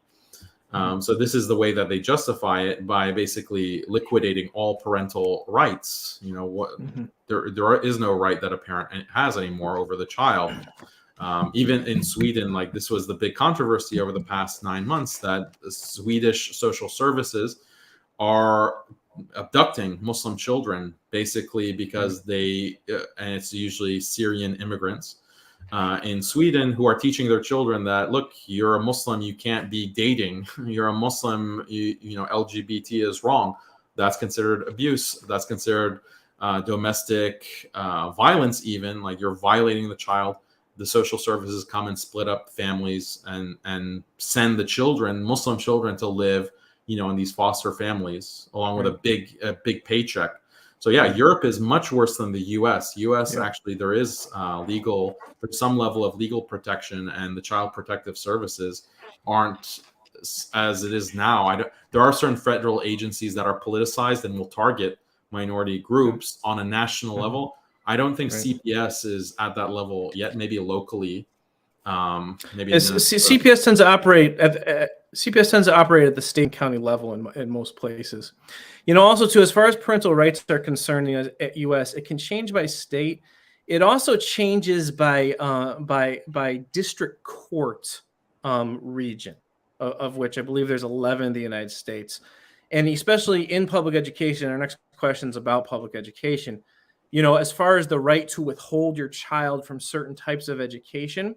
So this is the way that they justify it, by basically liquidating all parental rights. There is no right that a parent has anymore over the child. Even in Sweden, like, this was the big controversy over the past 9 months, that the Swedish social services are abducting Muslim children, basically because and it's usually Syrian immigrants in Sweden, who are teaching their children that, look, you're a Muslim, you can't be dating. You're a Muslim, LGBT is wrong. That's considered abuse. That's considered domestic violence, even like you're violating the child, the social services come and split up families and send the children, Muslim children, to live, in these foster families along with a big paycheck. So yeah, Europe is much worse than the U.S. Actually, there is there's some level of legal protection, and the child protective services aren't as it is now. There are certain federal agencies that are politicized and will target minority groups on a national level. I don't think CPS is at that level yet. Maybe locally, maybe CPS tends to operate at the state and county level in most places. Also too, as far as parental rights are concerned, at U.S., it can change by state. It also changes by district court region, of which I believe there's 11 in the United States, and especially in public education. Our next question is about public education. As far as the right to withhold your child from certain types of education,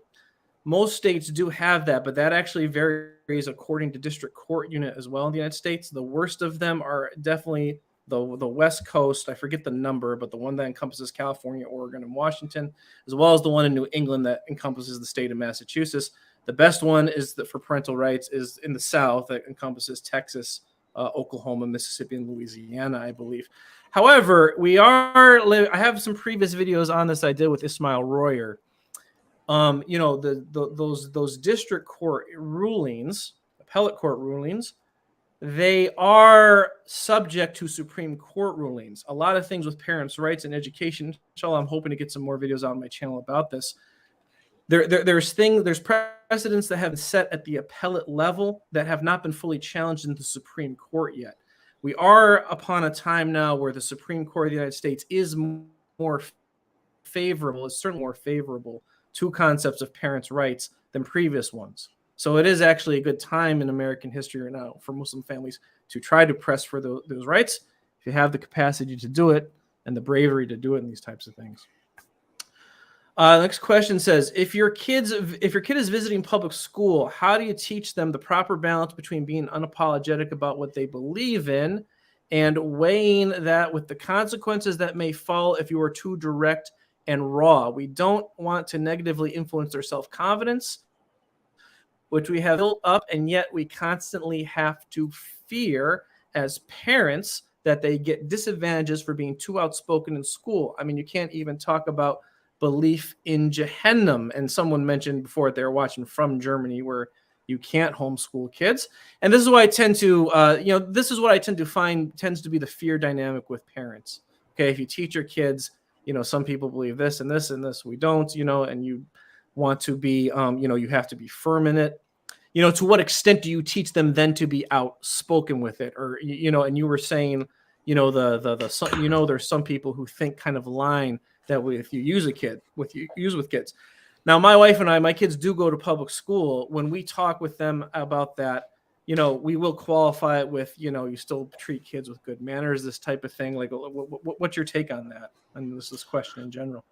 most states do have that, but that actually varies according to district court unit as well in the United States. The worst of them are definitely the West Coast. I forget the number, but the one that encompasses California, Oregon, and Washington, as well as the one in New England that encompasses the state of Massachusetts. The best one is that for parental rights is in the South, that encompasses Texas, Oklahoma, Mississippi, and Louisiana, I believe. However, I have some previous videos on this I did with Ismail Royer. Those district court rulings, appellate court rulings, they are subject to Supreme Court rulings. A lot of things with parents' rights and education. Inshallah, I'm hoping to get some more videos on my channel about this. There's precedents that have been set at the appellate level that have not been fully challenged in the Supreme Court yet. We are upon a time now where the Supreme Court of the United States is more favorable, is certainly more favorable to concepts of parents' rights than previous ones. So it is actually a good time in American history right now for Muslim families to try to press for those rights if you have the capacity to do it and the bravery to do it in these types of things. Next question says, if your kid is visiting public school, how do you teach them the proper balance between being unapologetic about what they believe in and weighing that with the consequences that may fall if you are too direct and raw? We don't want to negatively influence their self-confidence, which we have built up, and yet we constantly have to fear as parents that they get disadvantages for being too outspoken in school. I mean, you can't even talk about belief in Jahannam. And someone mentioned before they were watching From Germany, where you can't homeschool kids. And this is why I tend to, this is what I tend to find tends to be the fear dynamic with parents. Okay, if you teach your kids, some people believe this and this and this, we don't, and you want to be, you have to be firm in it. To what extent do you teach them then to be outspoken with it? Or, and you were saying, there's some people who think kind of line that if you use with kids. Now, my wife and I, my kids do go to public school. When we talk with them about that, we will qualify it with, you still treat kids with good manners, this type of thing. Like, what's your take on that? And this question in general.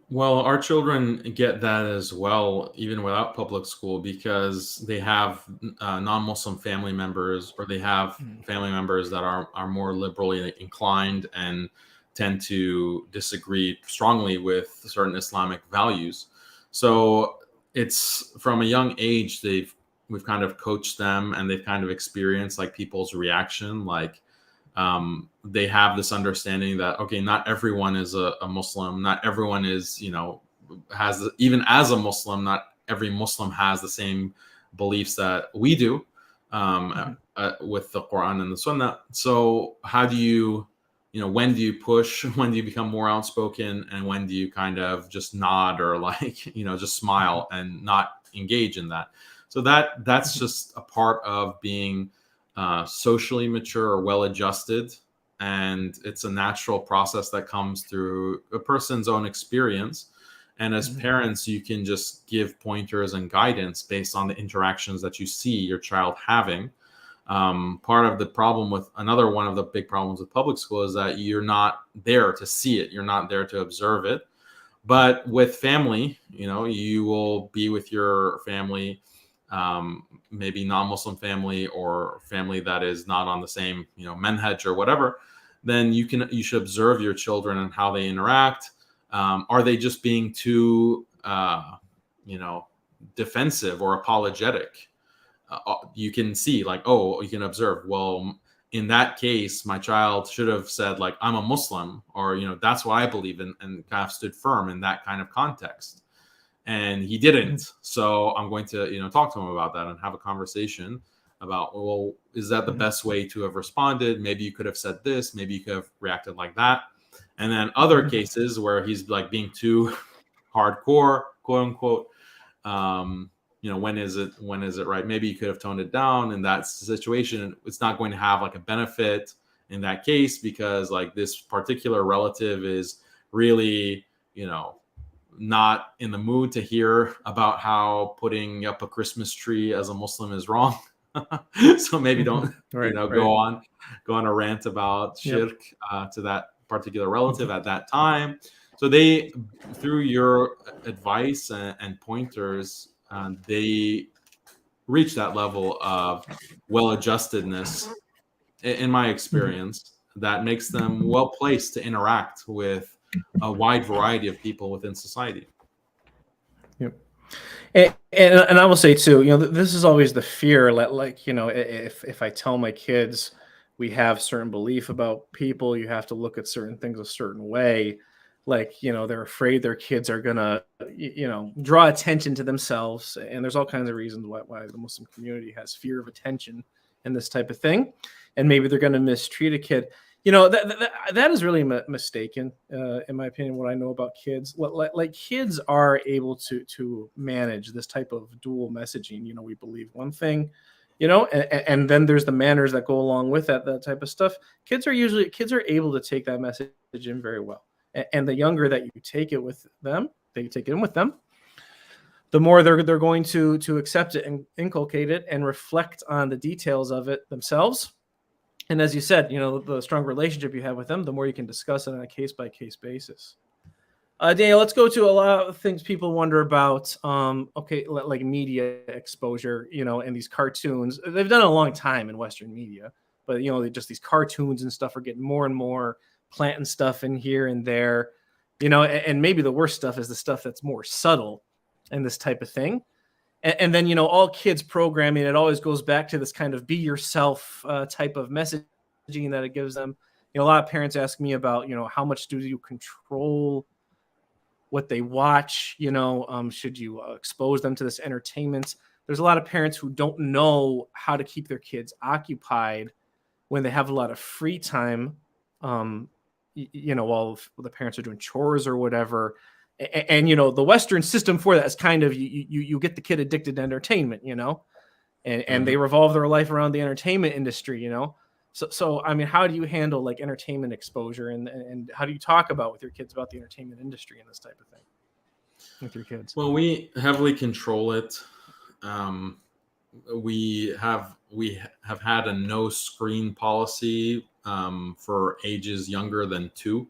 Well, our children get that as well, even without public school, because they have non-Muslim family members, or they have family members that are more liberally inclined and tend to disagree strongly with certain Islamic values. So it's from a young age, we've kind of coached them, and they've kind of experienced like people's reaction. Like they have this understanding that, okay, not everyone is a Muslim. Not everyone is, even as a Muslim, not every Muslim has the same beliefs that we do with the Quran and the Sunnah. So how do you, when do you push? When do you become more outspoken? And when do you kind of just nod or just smile and not engage in that? So that's just a part of being socially mature or well-adjusted. And it's a natural process that comes through a person's own experience. And as parents, you can just give pointers and guidance based on the interactions that you see your child having. Part of the problem with another one of the big problems with public school is that you're not there to see it. You're not there to observe it. But with family, you will be with your family, maybe non-Muslim family or family that is not on the same, manhaj or whatever. then you should observe your children and how they interact. Are they just being too defensive or apologetic? You can see, like, you can observe, well, in that case, my child should have said, like, I'm a Muslim, or, that's what I believe in, and kind of stood firm in that kind of context. And he didn't. So I'm going to, talk to him about that and have a conversation about, well, is that the best way to have responded? Maybe you could have said this, maybe you could have reacted like that. And then other cases where he's like being too hardcore, quote unquote, when is it right? Maybe you could have toned it down in that situation. It's not going to have like a benefit in that case, because like this particular relative is really, not in the mood to hear about how putting up a Christmas tree as a Muslim is wrong. So maybe don't, go on a rant about shirk to that particular relative at that time. So they, through your advice and pointers, they reach that level of well-adjustedness, in my experience, that makes them well-placed to interact with a wide variety of people within society. Yep. And I will say too, this is always the fear, like, if I tell my kids we have certain belief about people, you have to look at certain things a certain way. Like, they're afraid their kids are gonna, draw attention to themselves. And there's all kinds of reasons why the Muslim community has fear of attention and this type of thing. And maybe they're going to mistreat a kid. That is really mistaken, in my opinion, what I know about kids. Like kids are able to manage this type of dual messaging. We believe one thing, and then there's the manners that go along with that type of stuff. Kids are able to take that message in very well. And the younger that you take it with them, they take it in with them, the more they're going to accept it and inculcate it and reflect on the details of it themselves. And as you said, the stronger relationship you have with them, the more you can discuss it on a case-by-case basis. Daniel, let's go to a lot of things people wonder about. Like media exposure, and these cartoons. They've done it a long time in Western media, but, just these cartoons and stuff are getting more and more, planting stuff in here and there, and maybe the worst stuff is the stuff that's more subtle and this type of thing. And then, all kids programming, it always goes back to this kind of be yourself type of messaging that it gives them. A lot of parents ask me about, how much do you control what they watch? Should you expose them to this entertainment? There's a lot of parents who don't know how to keep their kids occupied when they have a lot of free time, while the parents are doing chores or whatever. And the Western system for that is kind of you get the kid addicted to entertainment, and they revolve their life around the entertainment industry, So I mean, how do you handle like entertainment exposure, and how do you talk with your kids about the entertainment industry and this type of thing with your kids? Well, we heavily control it. We have had a no screen policy for ages younger than 2.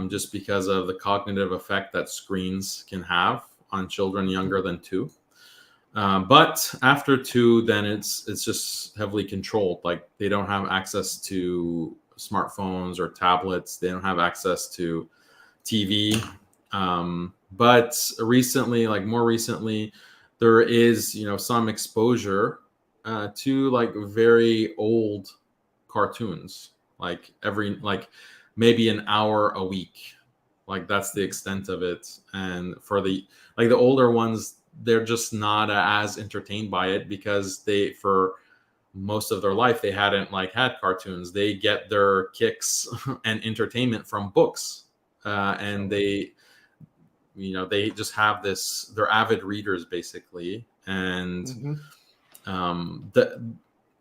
Just because of the cognitive effect that screens can have on children younger than 2. But after 2, then it's just heavily controlled. Like they don't have access to smartphones or tablets. They don't have access to TV. But more recently, there is, some exposure to like very old cartoons, like maybe an hour a week. Like that's the extent of it. And for the older ones, they're just not as entertained by it because for most of their life, they hadn't had cartoons. They get their kicks and entertainment from books. And they just have this, they're avid readers basically. And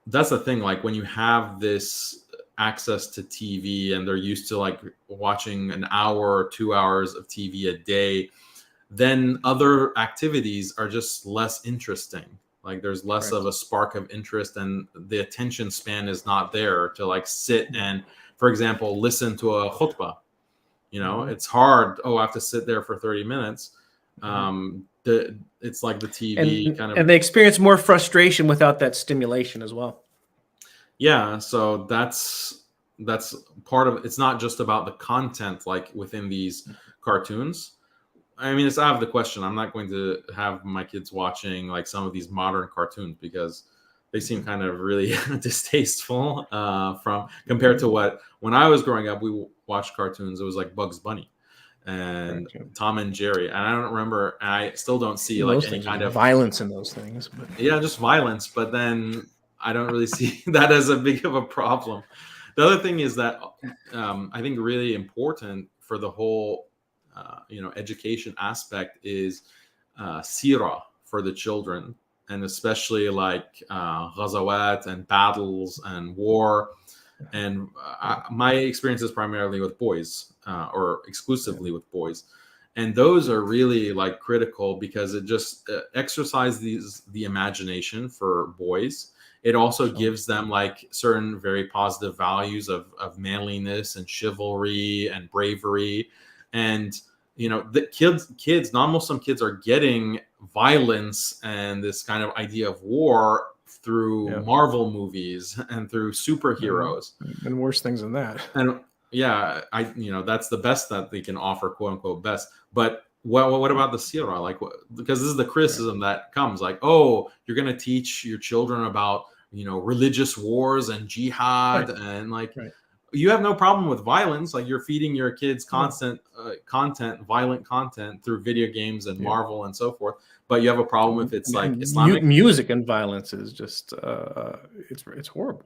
that's the thing, like when you have this access to TV and they're used to watching an hour or 2 hours of TV a day, then other activities are just less interesting. Like there's less of a spark of interest, and the attention span is not there to sit and, for example, listen to a khutbah. It's hard. I have to sit there for 30 minutes. It's like the TV and they experience more frustration without that stimulation as well. Yeah, so that's that's part of, it's not just about the content like within these cartoons. I mean, it's out of the question. I'm not going to have my kids watching like some of these modern cartoons because they seem kind of really distasteful from compared to what, when I was growing up, we watched cartoons. It was like Bugs Bunny and Tom and Jerry. And I don't remember, and I still don't see like any kind of violence in those things. But yeah, just violence. But then I don't really see that as a big of a problem. The other thing is that I think really important for the whole, education aspect is sirah for the children, and especially like ghazawat and battles and war. And my experience is primarily with boys, or exclusively with boys. And those are really like critical because it just exercises the imagination for boys. It also gives them like certain very positive values of manliness and chivalry and bravery. And, the kids, non-Muslim kids are getting violence and this kind of idea of war through Marvel movies and through superheroes. And worse things than that. And yeah, that's the best that they can offer, quote unquote, best. But what about the sirah? Like, because this is the criticism that comes like, oh, you're going to teach your children about, religious wars and jihad and like, you have no problem with violence. Like you're feeding your kids violent content through video games and Marvel and so forth. But you have a problem if it's like Islamic music and violence is just, it's horrible,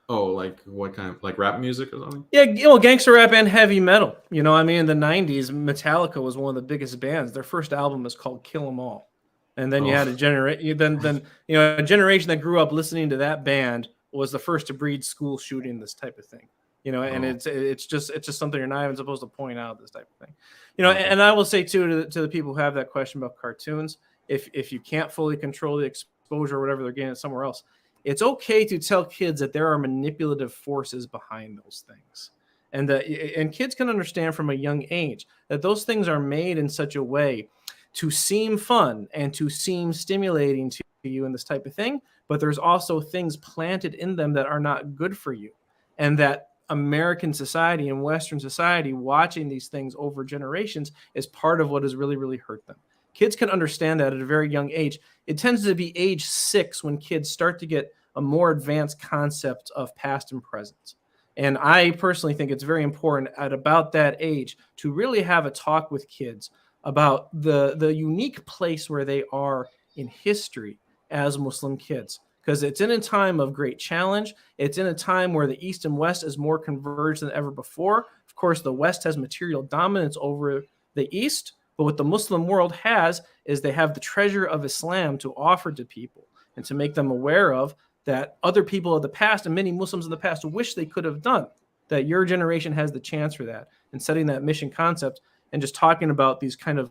Oh, like what kind of, like rap music or something? Yeah, gangster rap and heavy metal. In the 90s, Metallica was one of the biggest bands. Their first album is called Kill 'Em All. And then you had a generation that grew up listening to that band was the first to breed school shooting, this type of thing. And it's just something you're not even supposed to point out, this type of thing. And I will say too to the people who have that question about cartoons, if you can't fully control the exposure or whatever they're getting somewhere else, it's okay to tell kids that there are manipulative forces behind those things. And kids can understand from a young age that those things are made in such a way to seem fun and to seem stimulating to you and this type of thing. But there's also things planted in them that are not good for you. And that American society and Western society watching these things over generations is part of what has really, really hurt them. Kids can understand that at a very young age. It tends to be age 6 when kids start to get a more advanced concept of past and present. And I personally think it's very important at about that age to really have a talk with kids about the unique place where they are in history as Muslim kids. Because it's in a time of great challenge. It's in a time where the East and West is more converged than ever before. Of course, the West has material dominance over the East. But what the Muslim world has is they have the treasure of Islam to offer to people and to make them aware of that other people of the past and many Muslims in the past wish they could have done, that your generation has the chance for that. And setting that mission concept and just talking about these kind of,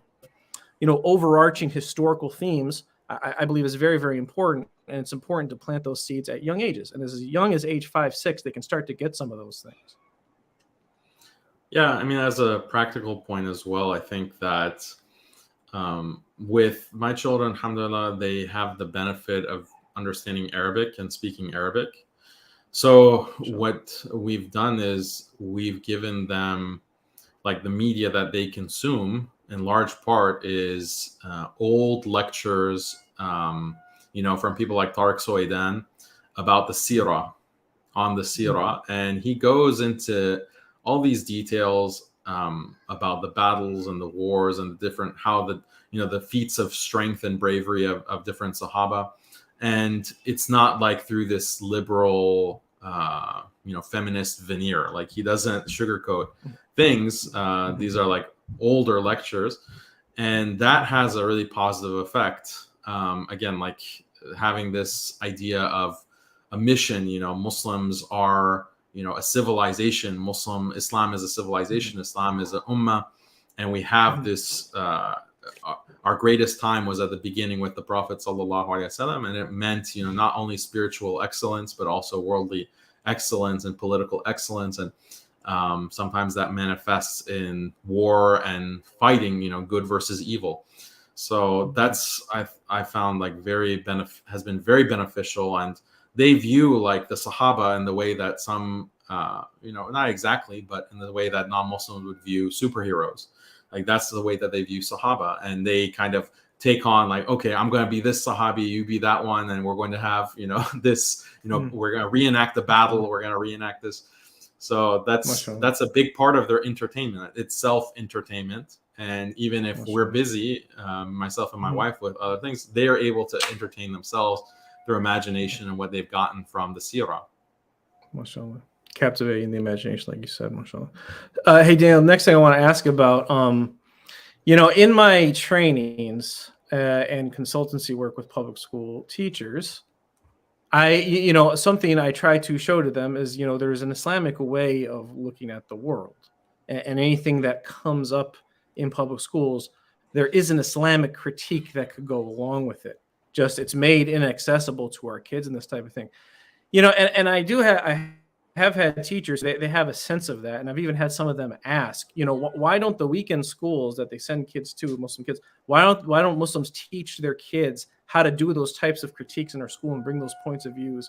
overarching historical themes, I believe is very, very important. And it's important to plant those seeds at young ages. And as young as age 5, 6, they can start to get some of those things. Yeah, I mean, as a practical point as well, I think that with my children, alhamdulillah, they have the benefit of understanding Arabic and speaking Arabic. So what we've done is we've given them like the media that they consume in large part is old lectures, from people like Tariq Soidan about the Sirah, on the Sirah. And he goes into all these details about the battles and the wars and different, how the feats of strength and bravery of different Sahaba. And it's not like through this liberal, feminist veneer. Like he doesn't sugarcoat things. These are like older lectures, and that has a really positive effect. Again, like having this idea of a mission. Muslims are, a civilization. Islam is a civilization. Islam is an ummah, and we have this. Our greatest time was at the beginning with the Prophet sallallahu alaihi wasallam, and it meant, not only spiritual excellence but also worldly excellence and political excellence, and sometimes that manifests in war and fighting, good versus evil. So that's I found like has been very beneficial, and they view like the Sahaba in the way that some not exactly, but in the way that non-Muslims would view superheroes. Like that's the way that they view Sahaba, and they kind of take on like, okay, I'm going to be this Sahabi, you be that one, and we're going to have, this, we're going to reenact the battle, we're going to reenact this. So that's a big part of their entertainment. It's self-entertainment. And even if we're busy, myself and my wife, with other things, they are able to entertain themselves, their imagination, and what they've gotten from the seerah. MashaAllah. Captivating the imagination, like you said, MashaAllah. Hey, Daniel, next thing I want to ask about, in my trainings and consultancy work with public school teachers, something I try to show to them is, there's an Islamic way of looking at the world, and anything that comes up in public schools, there is an Islamic critique that could go along with it. Just it's made inaccessible to our kids and this type of thing, and I have had teachers, they have a sense of that. And I've even had some of them ask, why don't the weekend schools that they send kids to, Muslim kids, why don't Muslims teach their kids how to do those types of critiques in our school and bring those points of view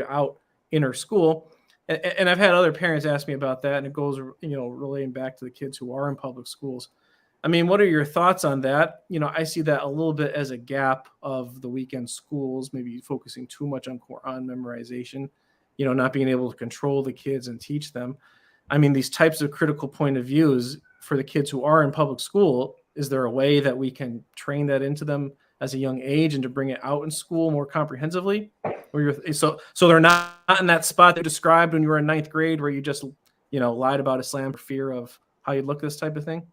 out in our school? And I've had other parents ask me about that, and it goes, relating back to the kids who are in public schools. I mean, what are your thoughts on that? I see that a little bit as a gap of the weekend schools, maybe focusing too much on Quran memorization, not being able to control the kids and teach them. I mean, these types of critical point of views for the kids who are in public school, is there a way that we can train that into them as a young age and to bring it out in school more comprehensively? So they're not in that spot that you described when you were in 9th grade where you just, lied about Islam for fear of how you look, this type of thing?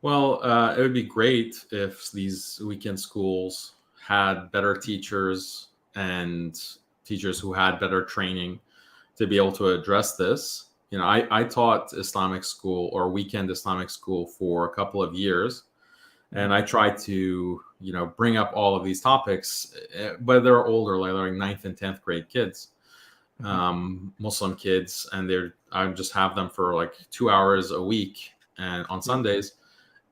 Well, it would be great if these weekend schools had better teachers and teachers who had better training to be able to address this. I taught Islamic school or weekend Islamic school for a couple of years, and I tried to, bring up all of these topics, but they're older, like 9th and 10th grade kids, Muslim kids, and I just have them for like 2 hours a week and on Sundays.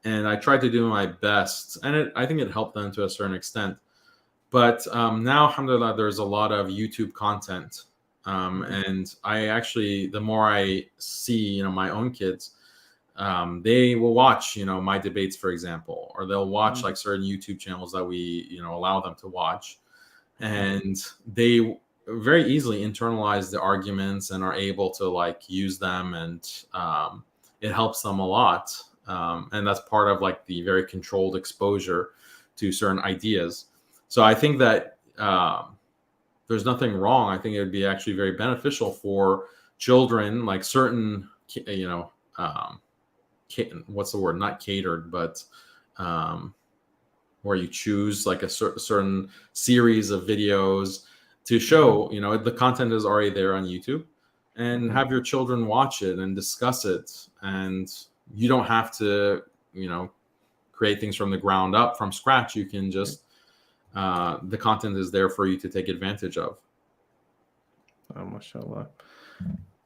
And I tried to do my best, and I think it helped them to a certain extent. But now, alhamdulillah, there's a lot of YouTube content. And I actually, the more I see, my own kids, they will watch, my debates, for example, or they'll watch like certain YouTube channels that we, allow them to watch. And they very easily internalize the arguments and are able to like use them, and it helps them a lot. And that's part of like the very controlled exposure to certain ideas. So I think that there's nothing wrong. I think it would be actually very beneficial for children, like certain, what's the word? Not catered, but where you choose like a certain series of videos to show, the content is already there on YouTube, and have your children watch it and discuss it. And you don't have to, create things from the ground up, from scratch. You can just, the content is there for you to take advantage of. Oh, mashallah.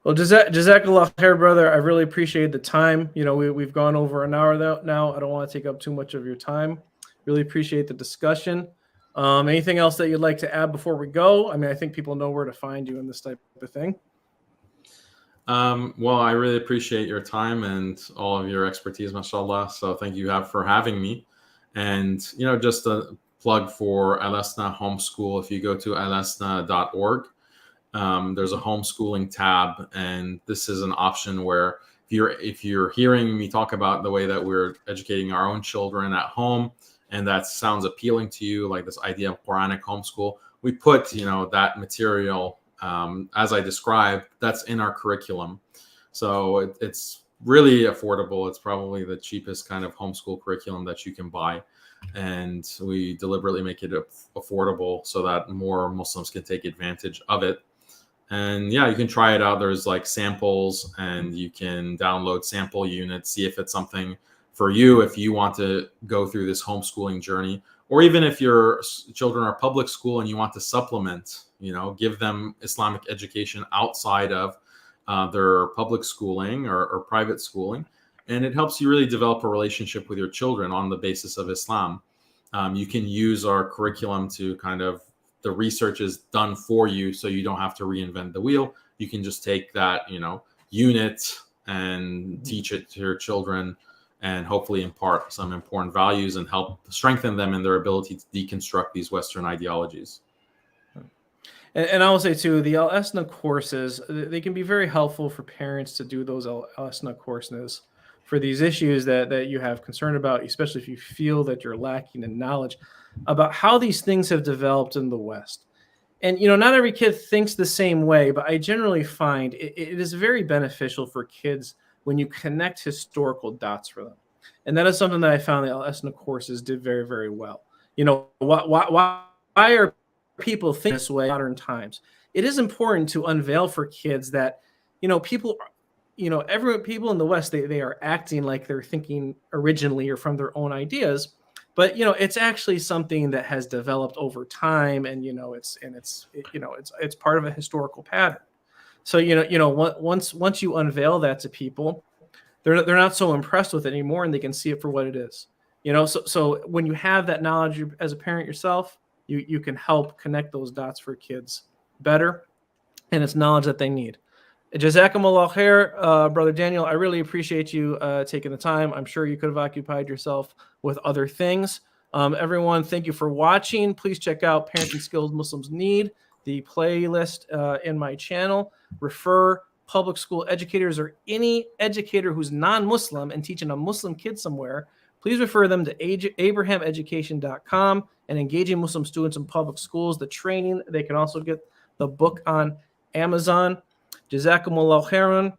Well, Jazakallah khair, brother. I really appreciate the time. We've gone over an hour now. I don't want to take up too much of your time. Really appreciate the discussion. Anything else that you'd like to add before we go? I mean, I think people know where to find you in this type of thing. Well, I really appreciate your time and all of your expertise, mashallah. So thank you for having me. And, just a plug for Al-Asna Homeschool. If you go to alasna.org, there's a homeschooling tab. And this is an option where if you're hearing me talk about the way that we're educating our own children at home, and that sounds appealing to you, like this idea of Quranic homeschool, we put, that material, as I described, that's in our curriculum. So it's really affordable. It's probably the cheapest kind of homeschool curriculum that you can buy. And we deliberately make it affordable so that more Muslims can take advantage of it. And yeah, you can try it out. There's like samples, and you can download sample units, see if it's something for you, if you want to go through this homeschooling journey, or even if your children are public school and you want to supplement, give them Islamic education outside of their public schooling or private schooling. And it helps you really develop a relationship with your children on the basis of Islam. You can use our curriculum to kind of the research is done for you, so you don't have to reinvent the wheel. You can just take that, unit and teach it to your children, and hopefully impart some important values and help strengthen them in their ability to deconstruct these Western ideologies. And I will say too, the LSNA courses, they can be very helpful for parents to do those LSNA courses for these issues that you have concern about, especially if you feel that you're lacking in knowledge about how these things have developed in the West. And, not every kid thinks the same way, but I generally find it is very beneficial for kids when you connect historical dots for them. And that is something that I found the LSNA courses did very, very well. Why are people think this way in modern times? It is important to unveil for kids that, people in the West, they are acting like they're thinking originally or from their own ideas. But it's actually something that has developed over time, and it's part of a historical pattern. So once you unveil that to people, they're not so impressed with it anymore, and they can see it for what it is. So when you have that knowledge as a parent yourself, you can help connect those dots for kids better, and it's knowledge that they need. Jazakumullah khair, Brother Daniel. I really appreciate you taking the time. I'm sure you could have occupied yourself with other things. Everyone, thank you for watching. Please check out Parenting Skills Muslims Need, the playlist in my channel. Refer public school educators or any educator who's non-Muslim and teaching a Muslim kid somewhere. Please refer them to abrahameducation.com and Engaging Muslim Students in Public Schools, the training. They can also get the book on Amazon. Jazakumullah khairan.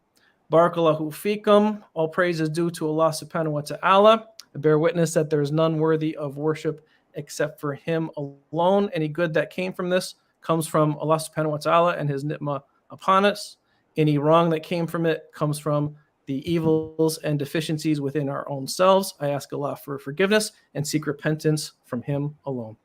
Barakallahu fikum. All praise is due to Allah subhanahu wa ta'ala. I bear witness that there is none worthy of worship except for him alone. Any good that came from this comes from Allah subhanahu wa ta'ala and his ni'mah upon us. Any wrong that came from it comes from the evils and deficiencies within our own selves. I ask Allah for forgiveness and seek repentance from him alone.